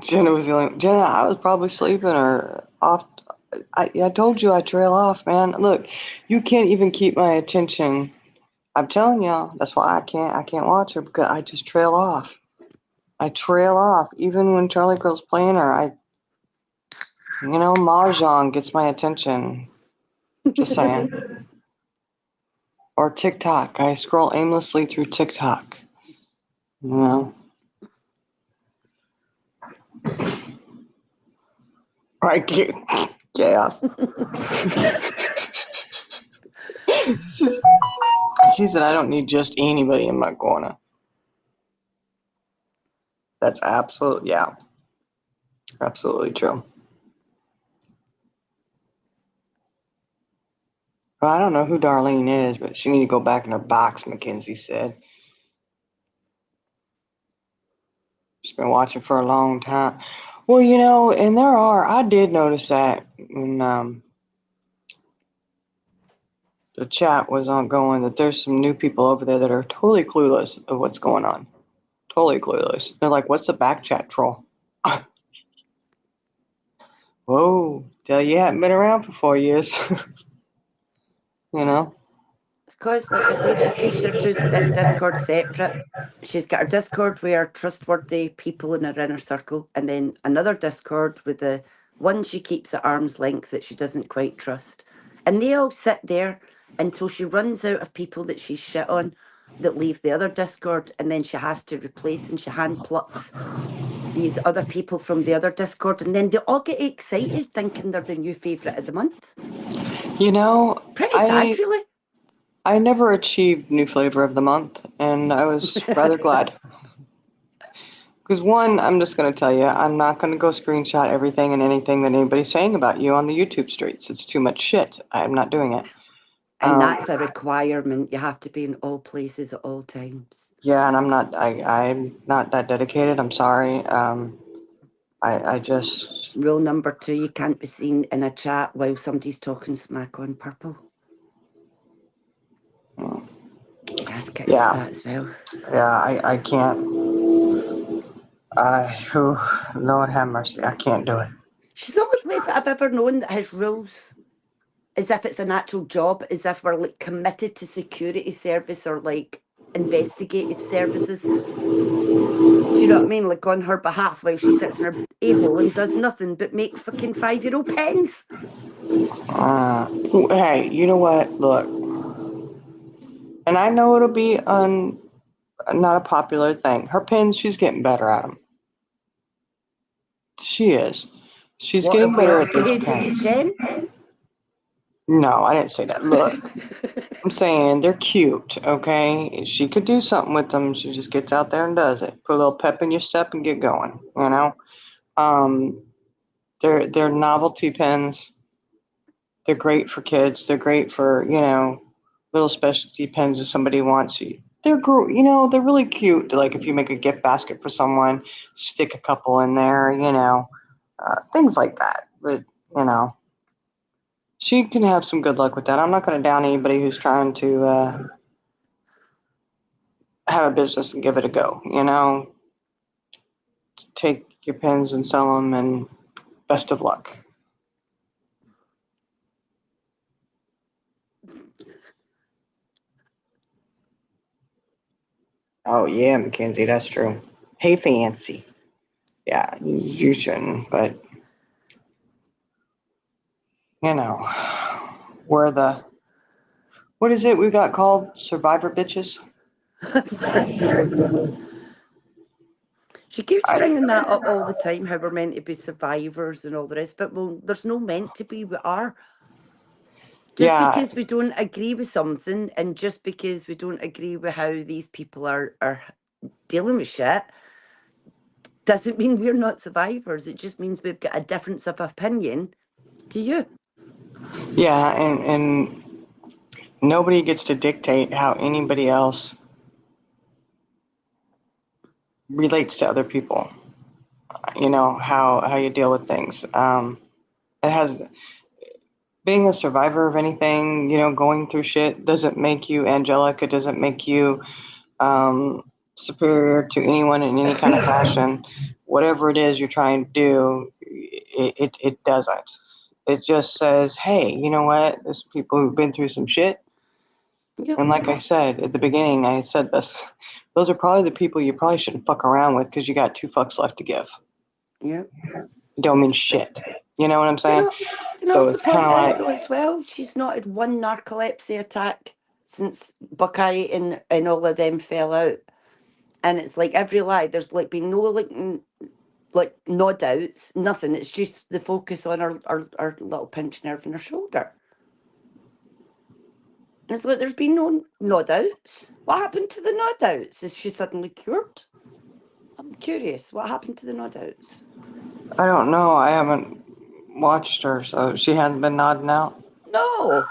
[SPEAKER 2] Jenna was yelling. Jenna, I was probably sleeping or off. I told you I trail off, man. Look, you can't even keep my attention. I'm telling y'all, that's why I can't watch her, because I just trail off. I trail off. Even when Charlie Girl's playing her, Mahjong gets my attention. Just saying. Or TikTok. I scroll aimlessly through TikTok. Right, chaos. She said, I don't need just anybody in my corner. That's absolutely true. Well, I don't know who Darlene is, but she need to go back in her box, Mackenzie said. She's been watching for a long time. Well, and I did notice that when the chat was ongoing, that there's some new people over there that are totally clueless of what's going on. Totally clueless. They're like, what's the back chat troll? Whoa, tell you haven't been around for 4 years.
[SPEAKER 3] It's because, like I said, she keeps her two Discord separate. She's got her Discord where trustworthy people in her inner circle, and then another Discord with the one she keeps at arm's length that she doesn't quite trust. And they all sit there until she runs out of people that she's shit on that leave the other Discord, and then she has to replace, and she hand plucks these other people from the other Discord, and then they all get excited thinking they're the new favourite of the month. Pretty sad, really.
[SPEAKER 2] I never achieved new flavor of the month, and I was rather glad. Because one, I'm just going to tell you, I'm not going to go screenshot everything and anything that anybody's saying about you on the YouTube streets. It's too much shit. I'm not doing it.
[SPEAKER 3] And that's a requirement. You have to be in all places at all times.
[SPEAKER 2] Yeah, and I'm not that dedicated. I'm sorry. I just...
[SPEAKER 3] Rule number 2, you can't be seen in a chat while somebody's talking smack on Purple. That's kicked for that as well.
[SPEAKER 2] Yeah, I can't. Lord have mercy, I can't do it.
[SPEAKER 3] She's the only place that I've ever known that has rules as if it's an actual job, as if we're like committed to security service or like investigative services. Do you know what I mean? Like on her behalf while she sits in her a-hole and does nothing but make fucking 5-year-old pens.
[SPEAKER 2] Hey, you know what? Look. And I know it'll be not a popular thing. Her pens, she's getting better at them. She is. She's getting better at these pens.
[SPEAKER 3] 10?
[SPEAKER 2] No, I didn't say that. Look, I'm saying they're cute, okay? She could do something with them. She just gets out there and does it. Put a little pep in your step and get going, They're novelty pens. They're great for kids. They're great for, little specialty pens if somebody wants you. They're really cute. Like if you make a gift basket for someone, stick a couple in there, things like that. But, you know, she can have some good luck with that. I'm not going to down anybody who's trying to have a business and give it a go. You know, take your pins and sell them, and best of luck. Oh, yeah, Mackenzie, that's true. Hey, Fancy. Yeah, you shouldn't, but, you know, we're the, what is it we got called? Survivor bitches?
[SPEAKER 3] She keeps bringing that up all the time, how we're meant to be survivors and all the rest, but well, there's no meant to be, we are. Just
[SPEAKER 2] Yeah,
[SPEAKER 3] because we don't agree with something, and just because we don't agree with how these people are dealing with shit, doesn't mean we're not survivors. It just means we've got a difference of opinion to you.
[SPEAKER 2] yeah, and nobody gets to dictate how anybody else relates to other people. You know, how you deal with things. It has, being a survivor of anything, you know, going through shit doesn't make you angelic. It doesn't make you superior to anyone in any kind of fashion. Whatever it is you're trying to do, it doesn't. It just says, hey, you know what? There's people who've been through some shit.
[SPEAKER 3] Yep.
[SPEAKER 2] And like I said at the beginning, I said this, those are probably the people you probably shouldn't fuck around with because you got 2 fucks left to give.
[SPEAKER 3] Yep.
[SPEAKER 2] Don't mean shit. You know what I'm saying?
[SPEAKER 3] Can
[SPEAKER 2] So
[SPEAKER 3] also
[SPEAKER 2] it's
[SPEAKER 3] point
[SPEAKER 2] kind of
[SPEAKER 3] out
[SPEAKER 2] like,
[SPEAKER 3] though as well, she's not had one narcolepsy attack since Buckeye and all of them fell out. And it's like every lie, there's like been no like no doubts, nothing. It's just the focus on her little pinch nerve in her shoulder. And it's like there's been no doubts. What happened to the no doubts? Is she suddenly cured? I'm curious. What happened to the no doubts?
[SPEAKER 2] I don't know. I haven't watched her, so she hasn't been nodding out.
[SPEAKER 3] No.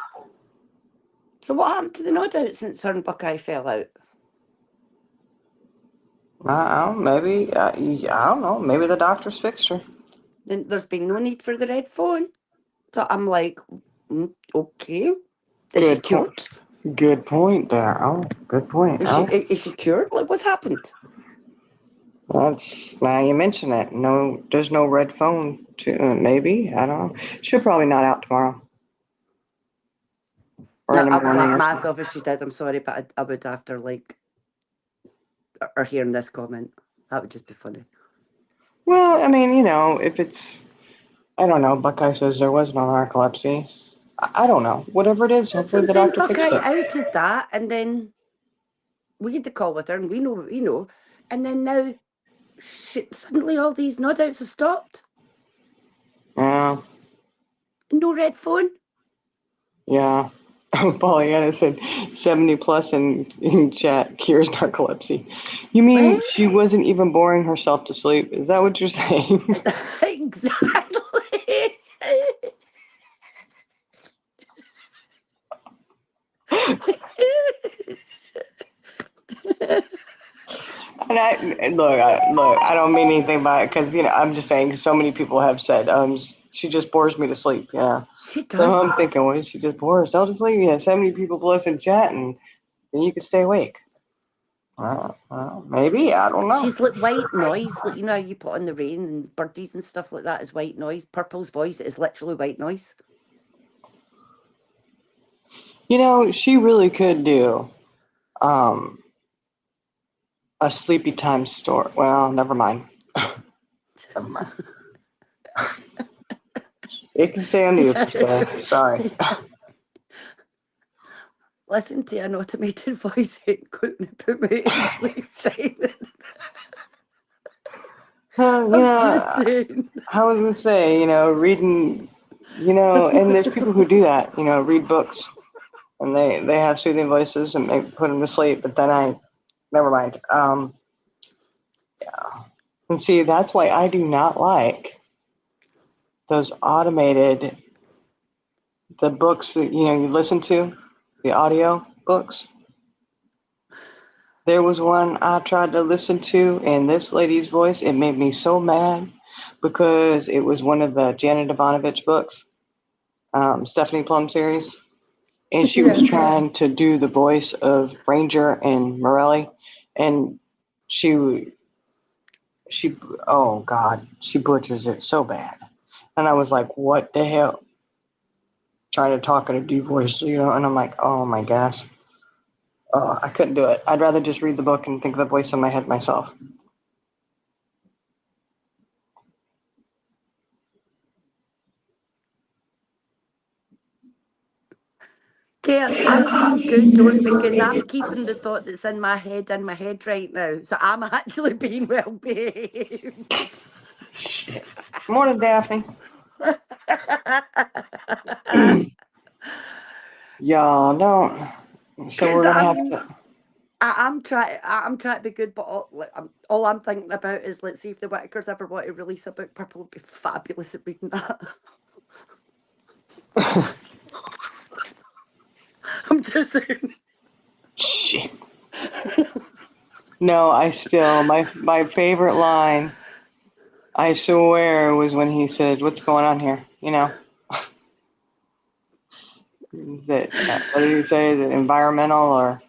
[SPEAKER 3] So what happened to the no doubts since her and Buckeye fell out?
[SPEAKER 2] I don't know, maybe, I don't know. Maybe the doctors fixed her.
[SPEAKER 3] Then there's been no need for the red phone. So I'm like, okay. Is she
[SPEAKER 2] Good point.
[SPEAKER 3] cured?
[SPEAKER 2] Good point there. Oh, good point.
[SPEAKER 3] Is she cured? Like, what's happened?
[SPEAKER 2] That's, now you mention it. No, there's no red phone. Maybe, I don't know. She'll probably not out tomorrow. Or
[SPEAKER 3] No,
[SPEAKER 2] in the
[SPEAKER 3] I would
[SPEAKER 2] morning.
[SPEAKER 3] laugh
[SPEAKER 2] Or
[SPEAKER 3] myself if she did. I'm sorry, but I would after like or hearing this comment. That would just be funny.
[SPEAKER 2] well, I mean, you know, if it's, I don't know. Buckeye says there was no narcolepsy. I don't know. Whatever it is,
[SPEAKER 3] That's what
[SPEAKER 2] hopefully
[SPEAKER 3] I'm
[SPEAKER 2] the
[SPEAKER 3] saying.
[SPEAKER 2] doctor fixed
[SPEAKER 3] Buckeye
[SPEAKER 2] it.
[SPEAKER 3] outed that, and then we had the call with her, and we know what we know, and then now, shit, suddenly all these nod outs have stopped.
[SPEAKER 2] Yeah.
[SPEAKER 3] No red phone.
[SPEAKER 2] Yeah. Pollyanna said 70 plus in chat cures narcolepsy. You mean
[SPEAKER 3] Right?
[SPEAKER 2] she wasn't even boring herself to sleep? Is that what you're saying?
[SPEAKER 3] Exactly.
[SPEAKER 2] And I don't mean anything by it because, you know, I'm just saying so many people have said, she just bores me to sleep. Yeah.
[SPEAKER 3] She does.
[SPEAKER 2] So I'm thinking, well, she just bore herself to sleep? Yeah, 70 people plus in chat and you can stay awake. Well, maybe, I don't know.
[SPEAKER 3] She's like white noise, like you know how you put on the rain and birdies and stuff like that is white noise. Purple's voice is literally white noise.
[SPEAKER 2] You know, she really could do a sleepy time story. Well, never mind. Never mind. It can stay on the Uther stay. Sorry.
[SPEAKER 3] Listen to an automated voice ain't going to put me to sleep. I'm just saying.
[SPEAKER 2] I was gonna say, you know, reading, you know, and there's people who do that, you know, read books, and they have soothing voices and they put them to sleep. But then never mind. Yeah, and see, that's why I do not like those automated, the books that you know you listen to, the audio books. There was one I tried to listen to, and this lady's voice, it made me so mad. because it was one of the Janet Ivanovich books, Stephanie Plum series. And she was trying to do the voice of Ranger and Morelli. And she, oh God, she butchers it so bad. And I was like, what the hell? Trying to talk in a deep voice, and I'm like, oh my gosh. Oh, I couldn't do it. I'd rather just read the book and think of the voice in my head myself.
[SPEAKER 3] Chaos, I'm being good on because I'm keeping the thought that's in my head right now. So I'm actually being well behaved.
[SPEAKER 2] Shit. Morning, Daphne. Y'all don't. So we're gonna have to.
[SPEAKER 3] I'm trying to be good, but all I'm thinking about is let's see if the Whitakers ever want to release a book. Purple would be fabulous at reading that. I'm just saying.
[SPEAKER 2] Shit. No, I still my favorite line, I swear, was when he said, "What's going on here?" That what did he say? That environmental, or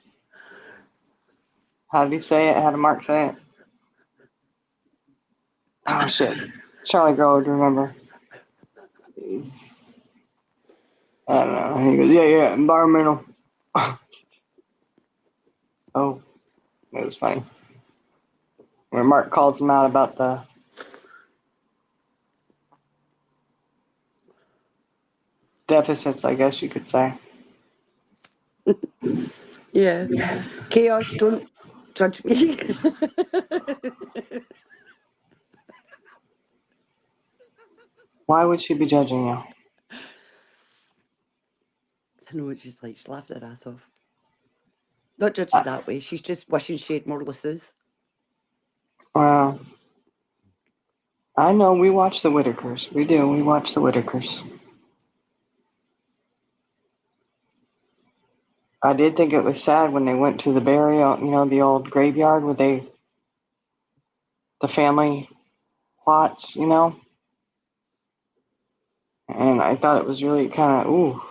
[SPEAKER 2] how did he say it? How did Mark say it? Oh shit, Charlie Girl would remember. I don't know. He goes, yeah, environmental. Oh, it was funny. Where Mark calls him out about the deficits, I guess you could say.
[SPEAKER 3] Yeah. Chaos, don't judge me.
[SPEAKER 2] Why would she be judging you?
[SPEAKER 3] I know what she's like. She's laughing her ass off. Not judging that way. She's just wishing she had more Lassus.
[SPEAKER 2] Well, I know we watch the Whitakers. We do. We watch the Whitakers. I did think it was sad when they went to the burial, the old graveyard where the family plots, and I thought it was really kind of, ooh,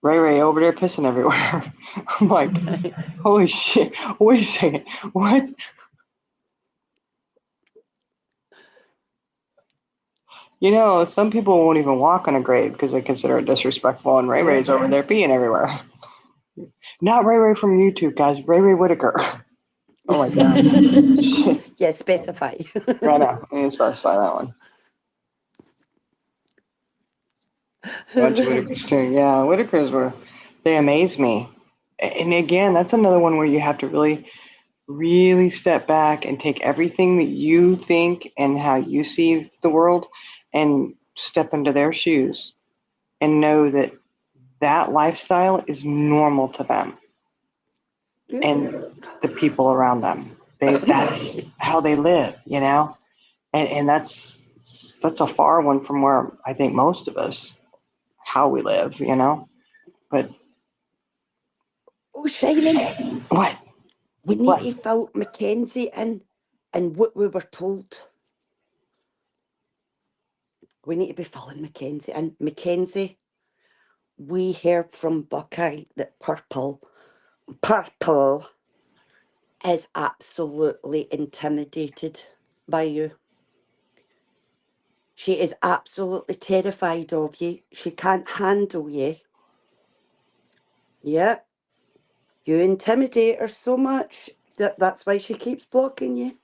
[SPEAKER 2] Ray Ray over there pissing everywhere. I'm like, holy shit, wait a second, what? Some people won't even walk on a grave because they consider it disrespectful, and Ray Ray's over there peeing everywhere. Not Ray Ray from YouTube, guys, Ray Ray Whitaker. Oh my God. Shit.
[SPEAKER 3] Yeah, specify.
[SPEAKER 2] I know, I need to specify that one. Bunch of Whitakers too. Yeah, Whitakers they amaze me. And again, that's another one where you have to really, really step back and take everything that you think and how you see the world and step into their shoes and know that that lifestyle is normal to them and the people around them. That's how they live, and that's a far one from where I think most of us, how we live, but
[SPEAKER 3] Oh, Shining.
[SPEAKER 2] what?
[SPEAKER 3] We need
[SPEAKER 2] What?
[SPEAKER 3] to fill Mackenzie in and what we were told. We need to be filling Mackenzie in. Mackenzie, we heard from Buckeye that Purple is absolutely intimidated by you. She is absolutely terrified of you. She can't handle you. Yeah. You intimidate her so much that's why she keeps blocking you.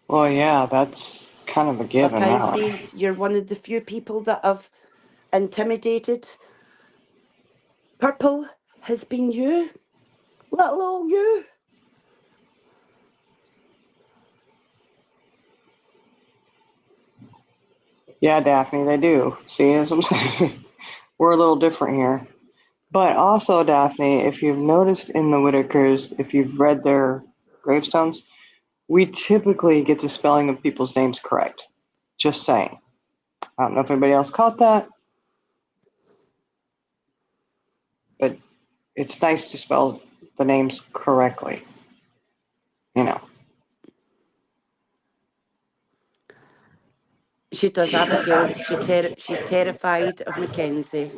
[SPEAKER 2] Well, yeah, that's kind of a given
[SPEAKER 3] Buckeye
[SPEAKER 2] now.
[SPEAKER 3] says you're one of the few people that have intimidated. Purple has been you. Little old you.
[SPEAKER 2] Yeah, Daphne, they do. See, as I'm saying, we're a little different here. But also, Daphne, if you've noticed in the Whitakers, if you've read their gravestones, we typically get the spelling of people's names correct. Just saying. I don't know if anybody else caught that, but it's nice to spell the names correctly.
[SPEAKER 3] She does, Abigail. She's terrified of Mackenzie.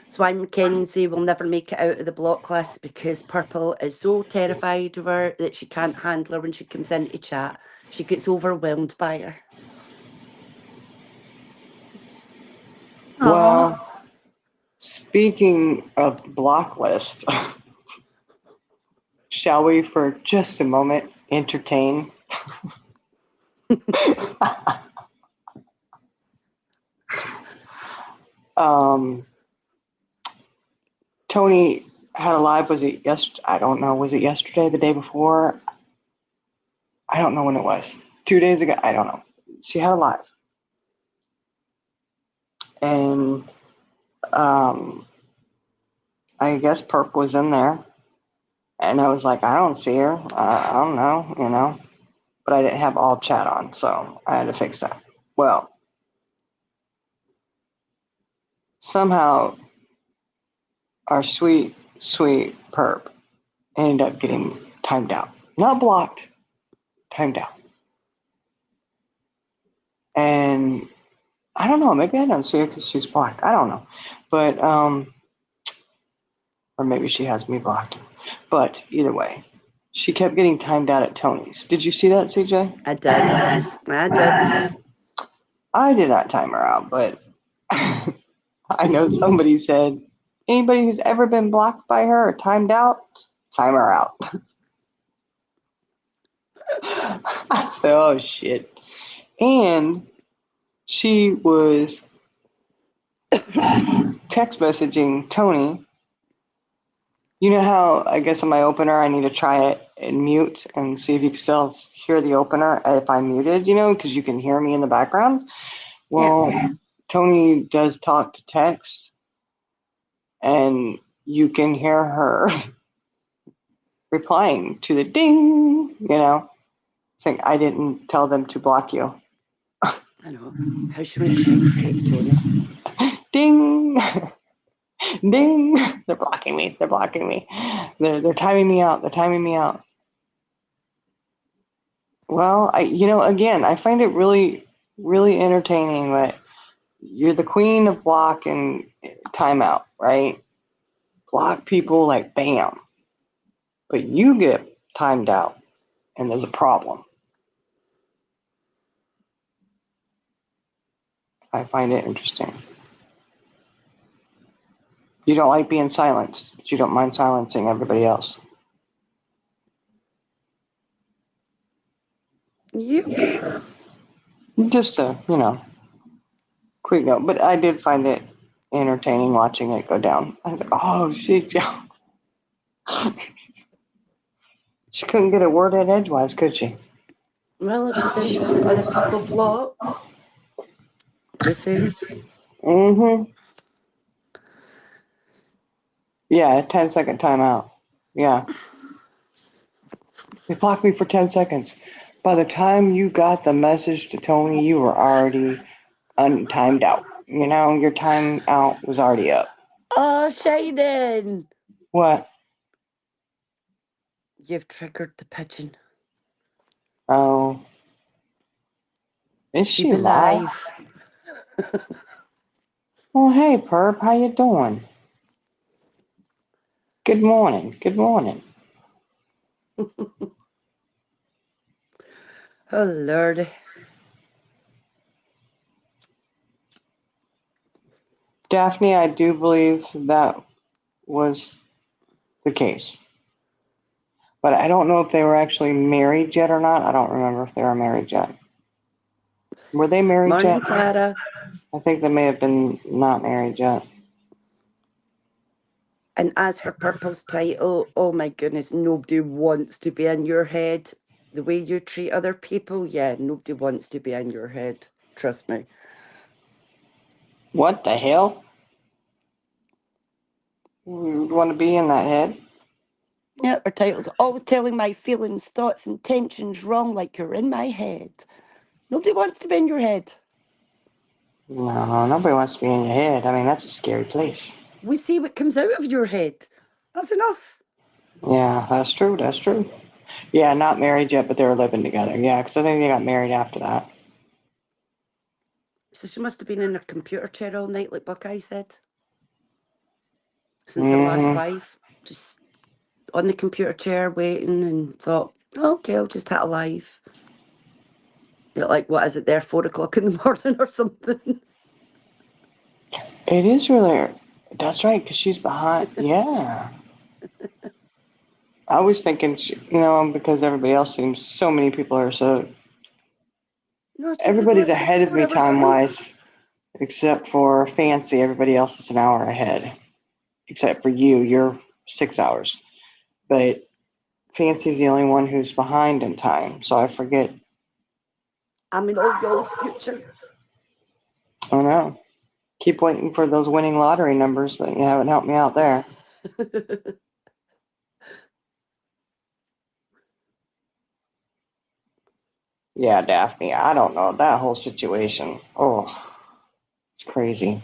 [SPEAKER 3] That's why Mackenzie will never make it out of the block list, because Purple is so terrified of her that she can't handle her when she comes into chat. She gets overwhelmed by her.
[SPEAKER 2] Well, speaking of block list, shall we for just a moment entertain? Tony had a live, was it I don't know, was it yesterday, the day before? I don't know when it was. 2 days ago, I don't know. She had a live. And I guess Perp was in there. And I was like, I don't see her. I don't know, you know. But I didn't have all chat on, so I had to fix that. Well, somehow our sweet, sweet Perp ended up getting timed out. Not blocked, timed out. And I don't know, maybe I don't see her because she's blocked. I don't know. But, or maybe she has me blocked. But either way, she kept getting timed out at Tony's. Did you see that, CJ?
[SPEAKER 3] I did. I did.
[SPEAKER 2] I did not time her out, but I know somebody said, anybody who's ever been blocked by her or timed out, time her out. I said, oh shit. And she was text messaging Tony. You know how, I guess on my opener, I need to try it and mute and see if you can still hear the opener if I'm muted, you know, because you can hear me in the background. Well, yeah. Tony does talk to text, and you can hear her replying to the ding, you know, saying, I didn't tell them to block you.
[SPEAKER 3] I know. How should we take Tony?
[SPEAKER 2] Ding! Ding! They're blocking me. They're blocking me. They're timing me out. They're timing me out. Well, again, I find it really, really entertaining that you're the queen of block and timeout, right? Block people like bam. But you get timed out and there's a problem. I find it interesting. You don't like being silenced, but you don't mind silencing everybody else.
[SPEAKER 3] Yep.
[SPEAKER 2] Just a, quick note. But I did find it entertaining watching it go down. I was like, oh, shit, yeah. She couldn't get a word in edgewise, could she?
[SPEAKER 3] Well, if she didn't have other people blocked. Just saying.
[SPEAKER 2] Mm-hmm. Yeah, a 10-second timeout. Yeah. They blocked me for 10 seconds. By the time you got the message to Tony, you were already untimed out. You know, your time out was already up.
[SPEAKER 3] Oh, Shaden!
[SPEAKER 2] What?
[SPEAKER 3] You've triggered the pigeon.
[SPEAKER 2] Oh. Is she live? Well, hey, Perp, how you doing? Good morning. Good morning.
[SPEAKER 3] Oh, Lord.
[SPEAKER 2] Daphne, I do believe that was the case. But I don't know if they were actually married yet or not. I don't remember if they were married yet. Were they married
[SPEAKER 3] Morning,
[SPEAKER 2] yet?
[SPEAKER 3] Tara.
[SPEAKER 2] I think they may have been not married yet.
[SPEAKER 3] And as for Purple's title, oh my goodness, nobody wants to be in your head. The way you treat other people, yeah, nobody wants to be in your head. Trust me.
[SPEAKER 2] What the hell? You want to be in that head?
[SPEAKER 3] Yeah, her title's always telling my feelings, thoughts, intentions wrong like you're in my head. Nobody wants to be in your head.
[SPEAKER 2] No, nobody wants to be in your head. I mean, that's a scary place.
[SPEAKER 3] We see what comes out of your head. That's enough.
[SPEAKER 2] Yeah, that's true. That's true. Yeah, not married yet, but they were living together. Yeah, because I think they got married after that.
[SPEAKER 3] So she must have been in her computer chair all night, like Buckeye said, since her last
[SPEAKER 2] Mm-hmm.
[SPEAKER 3] live. Just on the computer chair waiting and thought, oh, okay, I'll just hit a live. Like, what is it there, 4 o'clock in the morning or something?
[SPEAKER 2] It is really. That's right, because she's behind. Yeah. I was thinking, because everybody else seems, so many people are so.
[SPEAKER 3] No, she said
[SPEAKER 2] Everybody's
[SPEAKER 3] like
[SPEAKER 2] ahead of
[SPEAKER 3] 4
[SPEAKER 2] me
[SPEAKER 3] hours
[SPEAKER 2] time
[SPEAKER 3] sleep.
[SPEAKER 2] wise, except for Fancy. Everybody else is an hour ahead, except for you. You're 6 hours. But Fancy's the only one who's behind in time, so I forget.
[SPEAKER 3] I'm in all y'all's future.
[SPEAKER 2] Oh no. Keep waiting for those winning lottery numbers, but you haven't helped me out there. Yeah, Daphne, I don't know. That whole situation. Oh, it's crazy.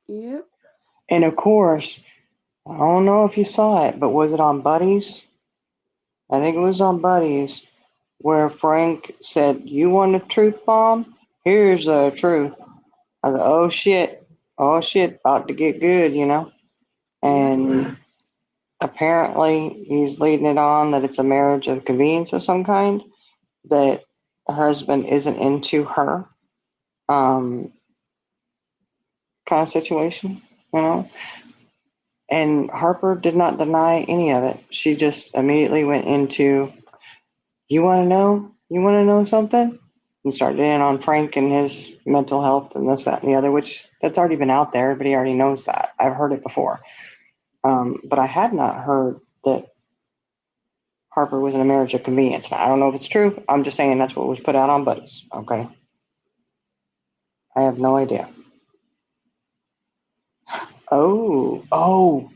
[SPEAKER 3] Yeah.
[SPEAKER 2] And of course, I don't know if you saw it, but was it on Buddies? I think it was on Buddies where Frank said, "You want a truth bomb? Here's the truth." I was like, oh shit, about to get good,
[SPEAKER 3] Yeah.
[SPEAKER 2] And apparently he's leading it on that it's a marriage of convenience of some kind, that her husband isn't into her, kind of situation, you know. And Harper did not deny any of it. She just immediately went into, "You want to know? You want to know something?" And started in on Frank and his mental health and this, that, and the other, which that's already been out there. Everybody already knows that. I've heard it before. But I had not heard that Harper was in a marriage of convenience. Now, I don't know if it's true. I'm just saying that's what was put out on Buddies. Okay. I have no idea. Oh,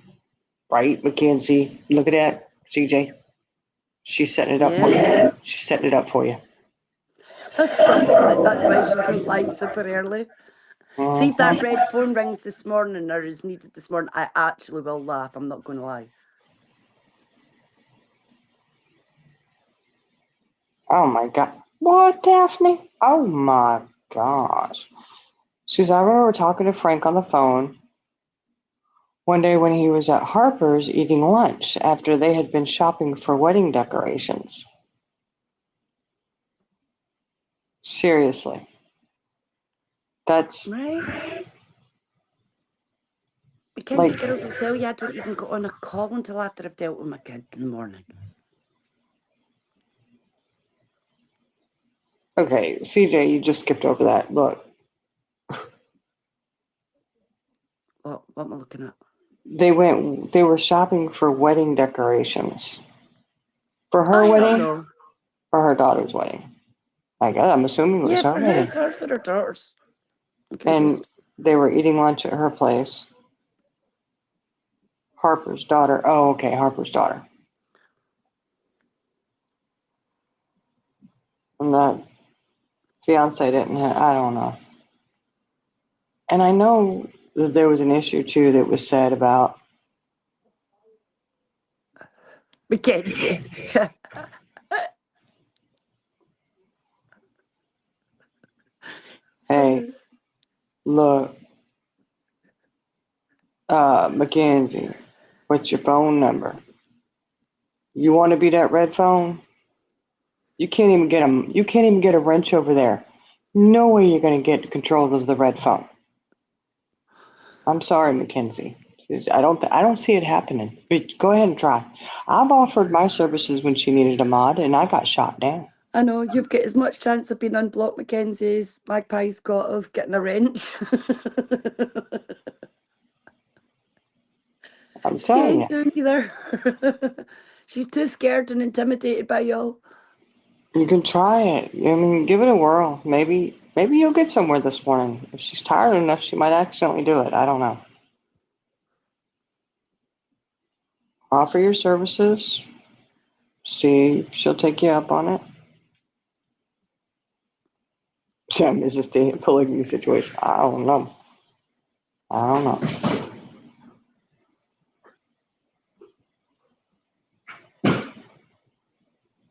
[SPEAKER 2] right, Mackenzie. Look at that, CJ. She's setting it up for
[SPEAKER 3] Yeah.
[SPEAKER 2] you. She's setting it up for you.
[SPEAKER 3] Probably. That's why she's went live super early. See if that
[SPEAKER 2] Uh-huh.
[SPEAKER 3] red phone rings this morning or is needed this morning. I actually will laugh. I'm not going to lie.
[SPEAKER 2] Oh my God. What, Daphne? Oh my gosh. I remember talking to Frank on the phone one day when he was at Harper's eating lunch after they had been shopping for wedding decorations. Seriously. That's
[SPEAKER 3] Right? Mackenzie
[SPEAKER 2] like,
[SPEAKER 3] girls will tell you I don't even go on a call until after I've dealt with my kid in the morning.
[SPEAKER 2] okay, CJ, you just skipped over that. Look,
[SPEAKER 3] What am I looking at?
[SPEAKER 2] they were shopping for wedding decorations. For her
[SPEAKER 3] I don't
[SPEAKER 2] wedding?
[SPEAKER 3] know.
[SPEAKER 2] For her daughter's wedding. I'm assuming it was
[SPEAKER 3] Yeah,
[SPEAKER 2] her
[SPEAKER 3] for
[SPEAKER 2] wedding.
[SPEAKER 3] hers, hers, for her daughters. I'm
[SPEAKER 2] And
[SPEAKER 3] confused.
[SPEAKER 2] they were eating lunch at her place. Harper's daughter. Oh, okay, Harper's daughter. And the fiance didn't have, I don't know. And I know that there was an issue too that was said about,
[SPEAKER 3] Mackenzie.
[SPEAKER 2] hey, look, Mackenzie, what's your phone number? You want to be that red phone? You can't even get a wrench over there. No way you're going to get control of the red phone. I'm sorry, Mackenzie. I don't see it happening. But go ahead and try. I've offered my services when she needed a mod, and I got shot down.
[SPEAKER 3] I know, you've got as much chance of being unblocked, Mackenzie, as Magpie's got of getting a wrench.
[SPEAKER 2] I'm
[SPEAKER 3] She
[SPEAKER 2] telling
[SPEAKER 3] ain't
[SPEAKER 2] you.
[SPEAKER 3] doing either. She's too scared and intimidated by y'all.
[SPEAKER 2] You can try it. I mean, give it a whirl. Maybe you'll get somewhere this morning. If she's tired enough, she might accidentally do it. I don't know. Offer your services. See if she'll take you up on it. Yeah, Mrs. D, polygamy situation. I don't know. I don't know.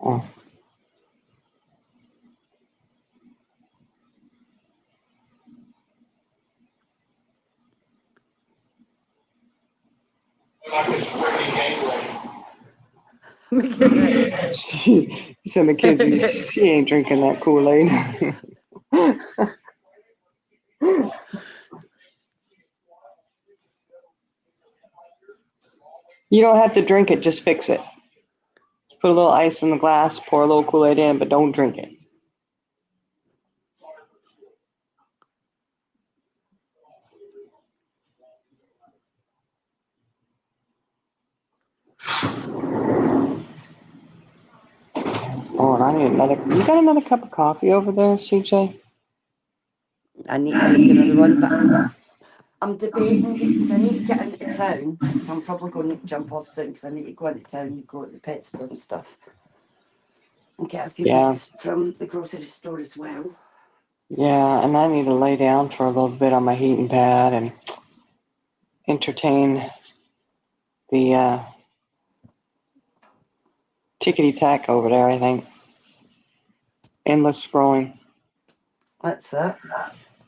[SPEAKER 2] Oh. So Mackenzie, she ain't drinking that Kool-Aid. You don't have to drink it, just fix it. Just put a little ice in the glass, pour a little Kool-Aid in, but don't drink it. Oh, and I need another. You got another cup of coffee over there, CJ?
[SPEAKER 3] I need to make another one, but I'm debating because I need to get into town. So I'm probably going to jump off soon because I need to go into town and go to the pet store and stuff. And get a few
[SPEAKER 2] Yeah.
[SPEAKER 3] bits from the grocery store as well.
[SPEAKER 2] Yeah, and I need to lay down for a little bit on my heating pad and entertain the tickety tack over there, I think. Endless scrolling.
[SPEAKER 3] That's it.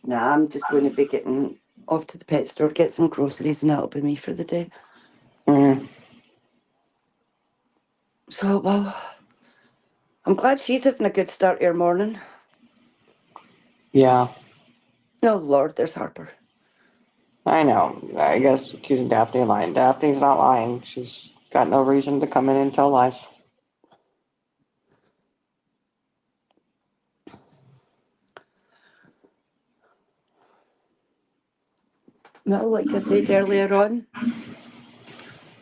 [SPEAKER 3] Nah, I'm just going to be getting off to the pet store, get some groceries, and that'll be me for the day.
[SPEAKER 2] Mm.
[SPEAKER 3] So, well, I'm glad she's having a good start here morning.
[SPEAKER 2] Yeah,
[SPEAKER 3] Oh, Lord, there's Harper.
[SPEAKER 2] I know. I guess accusing Daphne of lying. Daphne's not lying. She's got no reason to come in and tell lies.
[SPEAKER 3] No, like I said earlier on,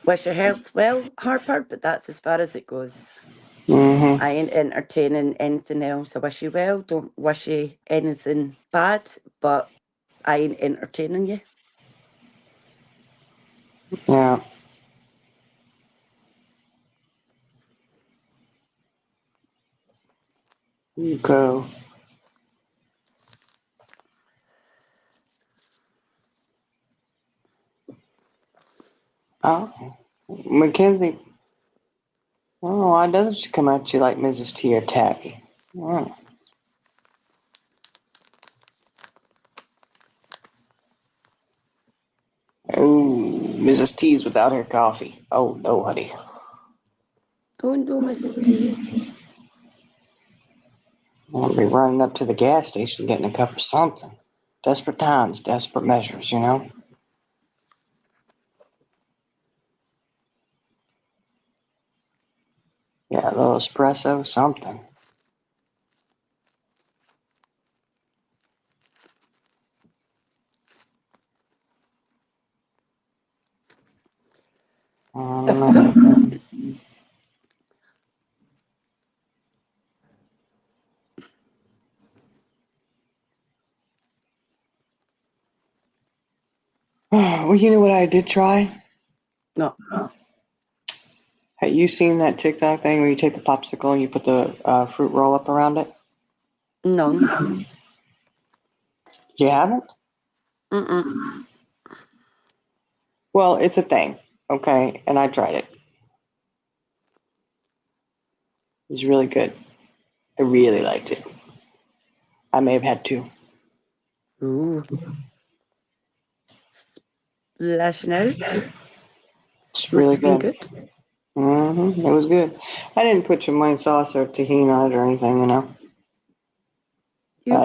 [SPEAKER 3] wish her health well, Harper, but that's as far as it goes.
[SPEAKER 2] Mm-hmm.
[SPEAKER 3] I ain't entertaining anything else. I wish you well. Don't wish you anything bad, but I ain't entertaining you.
[SPEAKER 2] Yeah. You go. Oh, Mackenzie. Oh, why doesn't she come at you like Mrs. T or Tabby? Oh. Oh, Mrs. T's without her coffee. Oh, no, honey.
[SPEAKER 3] Oh no, Mrs. T.
[SPEAKER 2] I'll be running up to the gas station getting a cup of something. Desperate times, desperate measures, you know? Yeah, a little espresso, something. Um, well, you know what I did try?
[SPEAKER 3] No,
[SPEAKER 2] Have you seen that TikTok thing where you take the popsicle and you put the fruit roll up around it?
[SPEAKER 3] none.
[SPEAKER 2] You haven't?
[SPEAKER 3] Mm-mm.
[SPEAKER 2] Well, it's a thing, okay? And I tried it. It was really good. I really liked it. I may have had two.
[SPEAKER 3] Ooh. Lashing out.
[SPEAKER 2] It's
[SPEAKER 3] Must
[SPEAKER 2] really
[SPEAKER 3] have been
[SPEAKER 2] good.
[SPEAKER 3] good.
[SPEAKER 2] It was good. I didn't put Chamoy sauce or tahini on it or anything, you know.
[SPEAKER 3] Yep.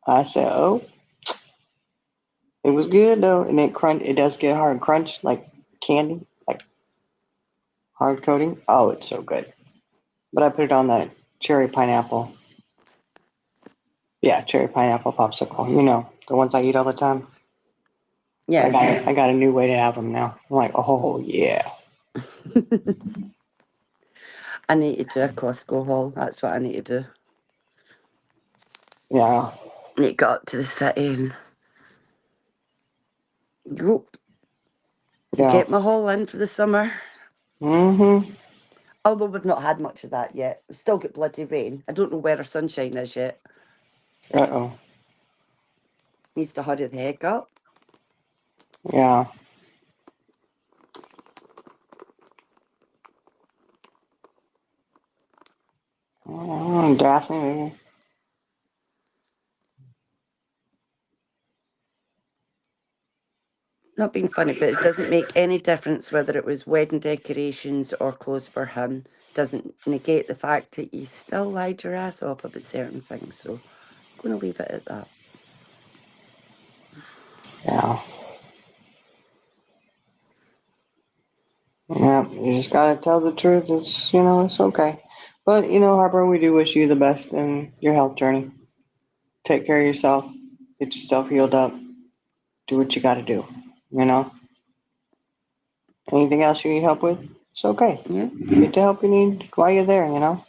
[SPEAKER 2] I said, oh, it was good though, and it does get hard crunch like candy, like hard coating. Oh, it's so good. But I put it on the cherry pineapple. Yeah, cherry pineapple popsicle. You know, the ones I eat all the time.
[SPEAKER 3] Yeah.
[SPEAKER 2] I got a new way to have them now. I'm like, oh yeah.
[SPEAKER 3] I need to do a Costco haul. That's what I need to do.
[SPEAKER 2] Yeah.
[SPEAKER 3] I need to go up to the city and Yep.
[SPEAKER 2] Yeah.
[SPEAKER 3] Get my haul in for the summer.
[SPEAKER 2] Mm-hmm.
[SPEAKER 3] Although we've not had much of that yet. We've still got bloody rain. I don't know where our sunshine is yet.
[SPEAKER 2] Uh-oh.
[SPEAKER 3] Needs to hurry the heck up.
[SPEAKER 2] Yeah. Daphne.
[SPEAKER 3] not being funny, but it doesn't make any difference whether it was wedding decorations or clothes for him. Doesn't negate the fact that you still lied your ass off about certain things. So I'm going to leave it at that.
[SPEAKER 2] Yeah. Yeah, you just gotta tell the truth. It's, it's okay. But, Harper, we do wish you the best in your health journey. Take care of yourself. Get yourself healed up. Do what you gotta do, you know? Anything else you need help with? It's okay.
[SPEAKER 3] Yeah.
[SPEAKER 2] Get the help you need while you're there,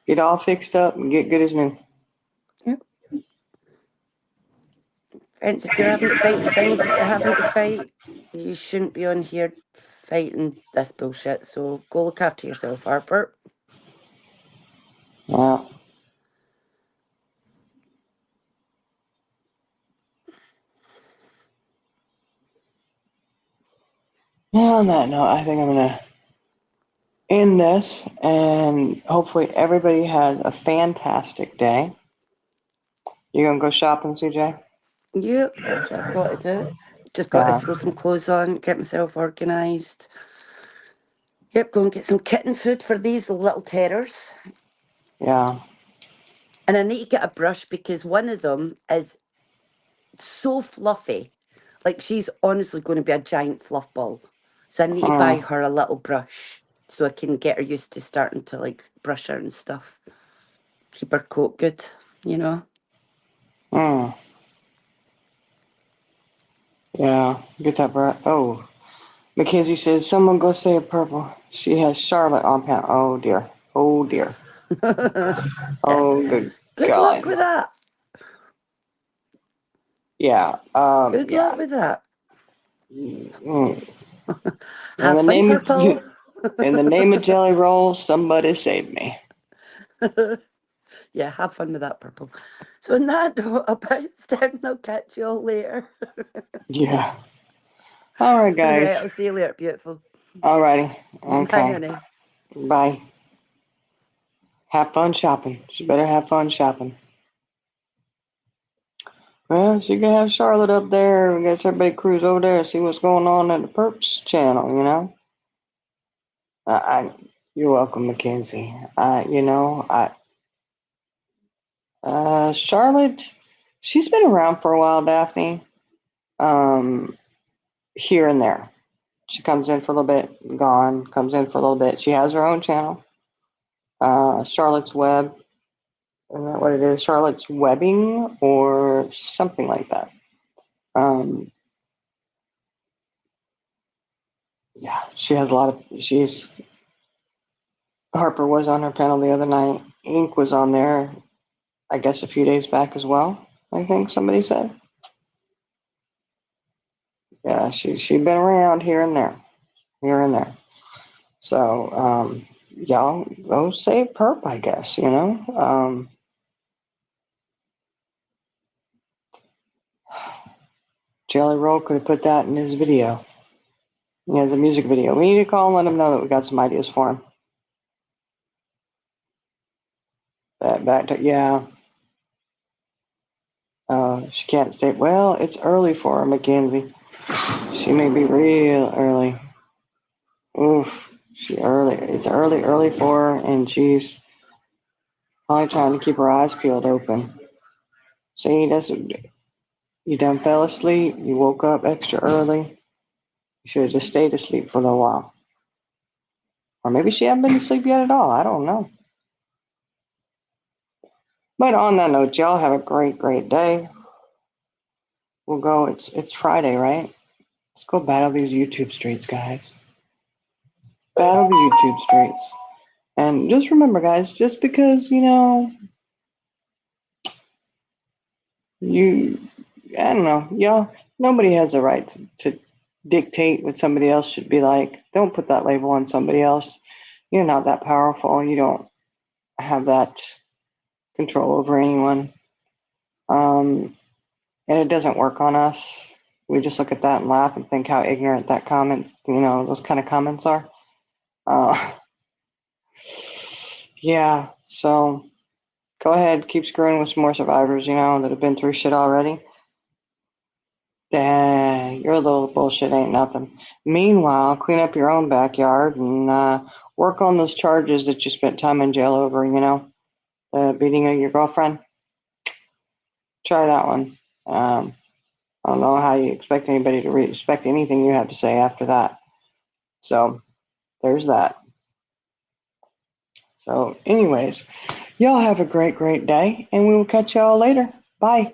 [SPEAKER 2] Get all fixed up and get good as new.
[SPEAKER 3] Yep. Friends, if you're having to fight the things that you're having to fight, you shouldn't be on here fighting this bullshit. So go look after yourself, Harper.
[SPEAKER 2] Yeah. On that note, I think I'm gonna end this, and hopefully everybody has a fantastic day. You gonna go shopping, CJ?
[SPEAKER 3] Yep, that's what I've got to do. Just got to
[SPEAKER 2] Yeah.
[SPEAKER 3] throw some clothes on, get myself organised. Yep, go and get some kitten food for these little terrors.
[SPEAKER 2] Yeah.
[SPEAKER 3] And I need to get a brush because one of them is so fluffy. Like she's honestly going to be a giant fluff ball. So I need to buy
[SPEAKER 2] Mm.
[SPEAKER 3] her a little brush so I can get her used to starting to like brush her and stuff. Keep her coat good, you know?
[SPEAKER 2] Mm. Yeah. Get that breath. Oh. Mackenzie says, someone go save Purple. She has Charlotte on pan. Oh, dear. Oh, dear.
[SPEAKER 3] Yeah.
[SPEAKER 2] Oh, good
[SPEAKER 3] Good luck
[SPEAKER 2] God.
[SPEAKER 3] with that.
[SPEAKER 2] Yeah.
[SPEAKER 3] Good luck
[SPEAKER 2] Yeah.
[SPEAKER 3] with that.
[SPEAKER 2] Mm. In
[SPEAKER 3] Have
[SPEAKER 2] the
[SPEAKER 3] fun,
[SPEAKER 2] name of
[SPEAKER 3] Purple.
[SPEAKER 2] in the name of Jelly Roll, somebody save me.
[SPEAKER 3] Yeah, have fun with that, Purple. So on that note, about time, I'll catch you all later.
[SPEAKER 2] Yeah. All right,
[SPEAKER 3] All right,
[SPEAKER 2] guys.
[SPEAKER 3] I'll see you later, beautiful.
[SPEAKER 2] All righty.
[SPEAKER 3] Bye,
[SPEAKER 2] Okay.
[SPEAKER 3] honey.
[SPEAKER 2] Bye. Have fun shopping. She better have fun shopping. Well, she can have Charlotte up there. We got everybody cruise over there and see what's going on at the Perps channel, you're welcome, Mackenzie. Charlotte, she's been around for a while, Daphne. Here and there. She comes in for a little bit, gone, comes in for a little bit. She has her own channel, Charlotte's Web. Isn't that what it is? Charlotte's Webbing or something like that. Yeah, she has a lot of, Harper was on her panel the other night. Ink was on there, I guess, a few days back as well, I think somebody said. Yeah, she'd been around here and there. So, y'all go save Perp, I guess. Jelly Roll could have put that in his video. He has a music video. We need to call and let him know that we got some ideas for him. Yeah. She can't stay. Well, it's early for her, Mackenzie. She may be real early. Oof. It's early for her, and she's probably trying to keep her eyes peeled open. See, you done fell asleep. You woke up extra early. You should have just stayed asleep for a little while. Or maybe she hasn't been asleep yet at all. I don't know. But on that note, y'all have a great, great day. We'll go. It's Friday, right? Let's go battle these YouTube streets, guys. Battle the YouTube streets. And just remember, guys, just because, I don't know, y'all, nobody has a right to dictate what somebody else should be like. Don't put that label on somebody else. You're not that powerful. You don't have that control over anyone. And it doesn't work on us. We just look at that and laugh and think how ignorant that those kind of comments are. Yeah, so go ahead, keep screwing with some more survivors, that have been through shit already. Dang, your little bullshit ain't nothing. Meanwhile, clean up your own backyard and work on those charges that you spent time in jail over, the beating of your girlfriend. Try that one. I don't know how you expect anybody to respect anything you have to say after that. So there's that. So anyways, y'all have a great, great day, and we will catch y'all later. Bye.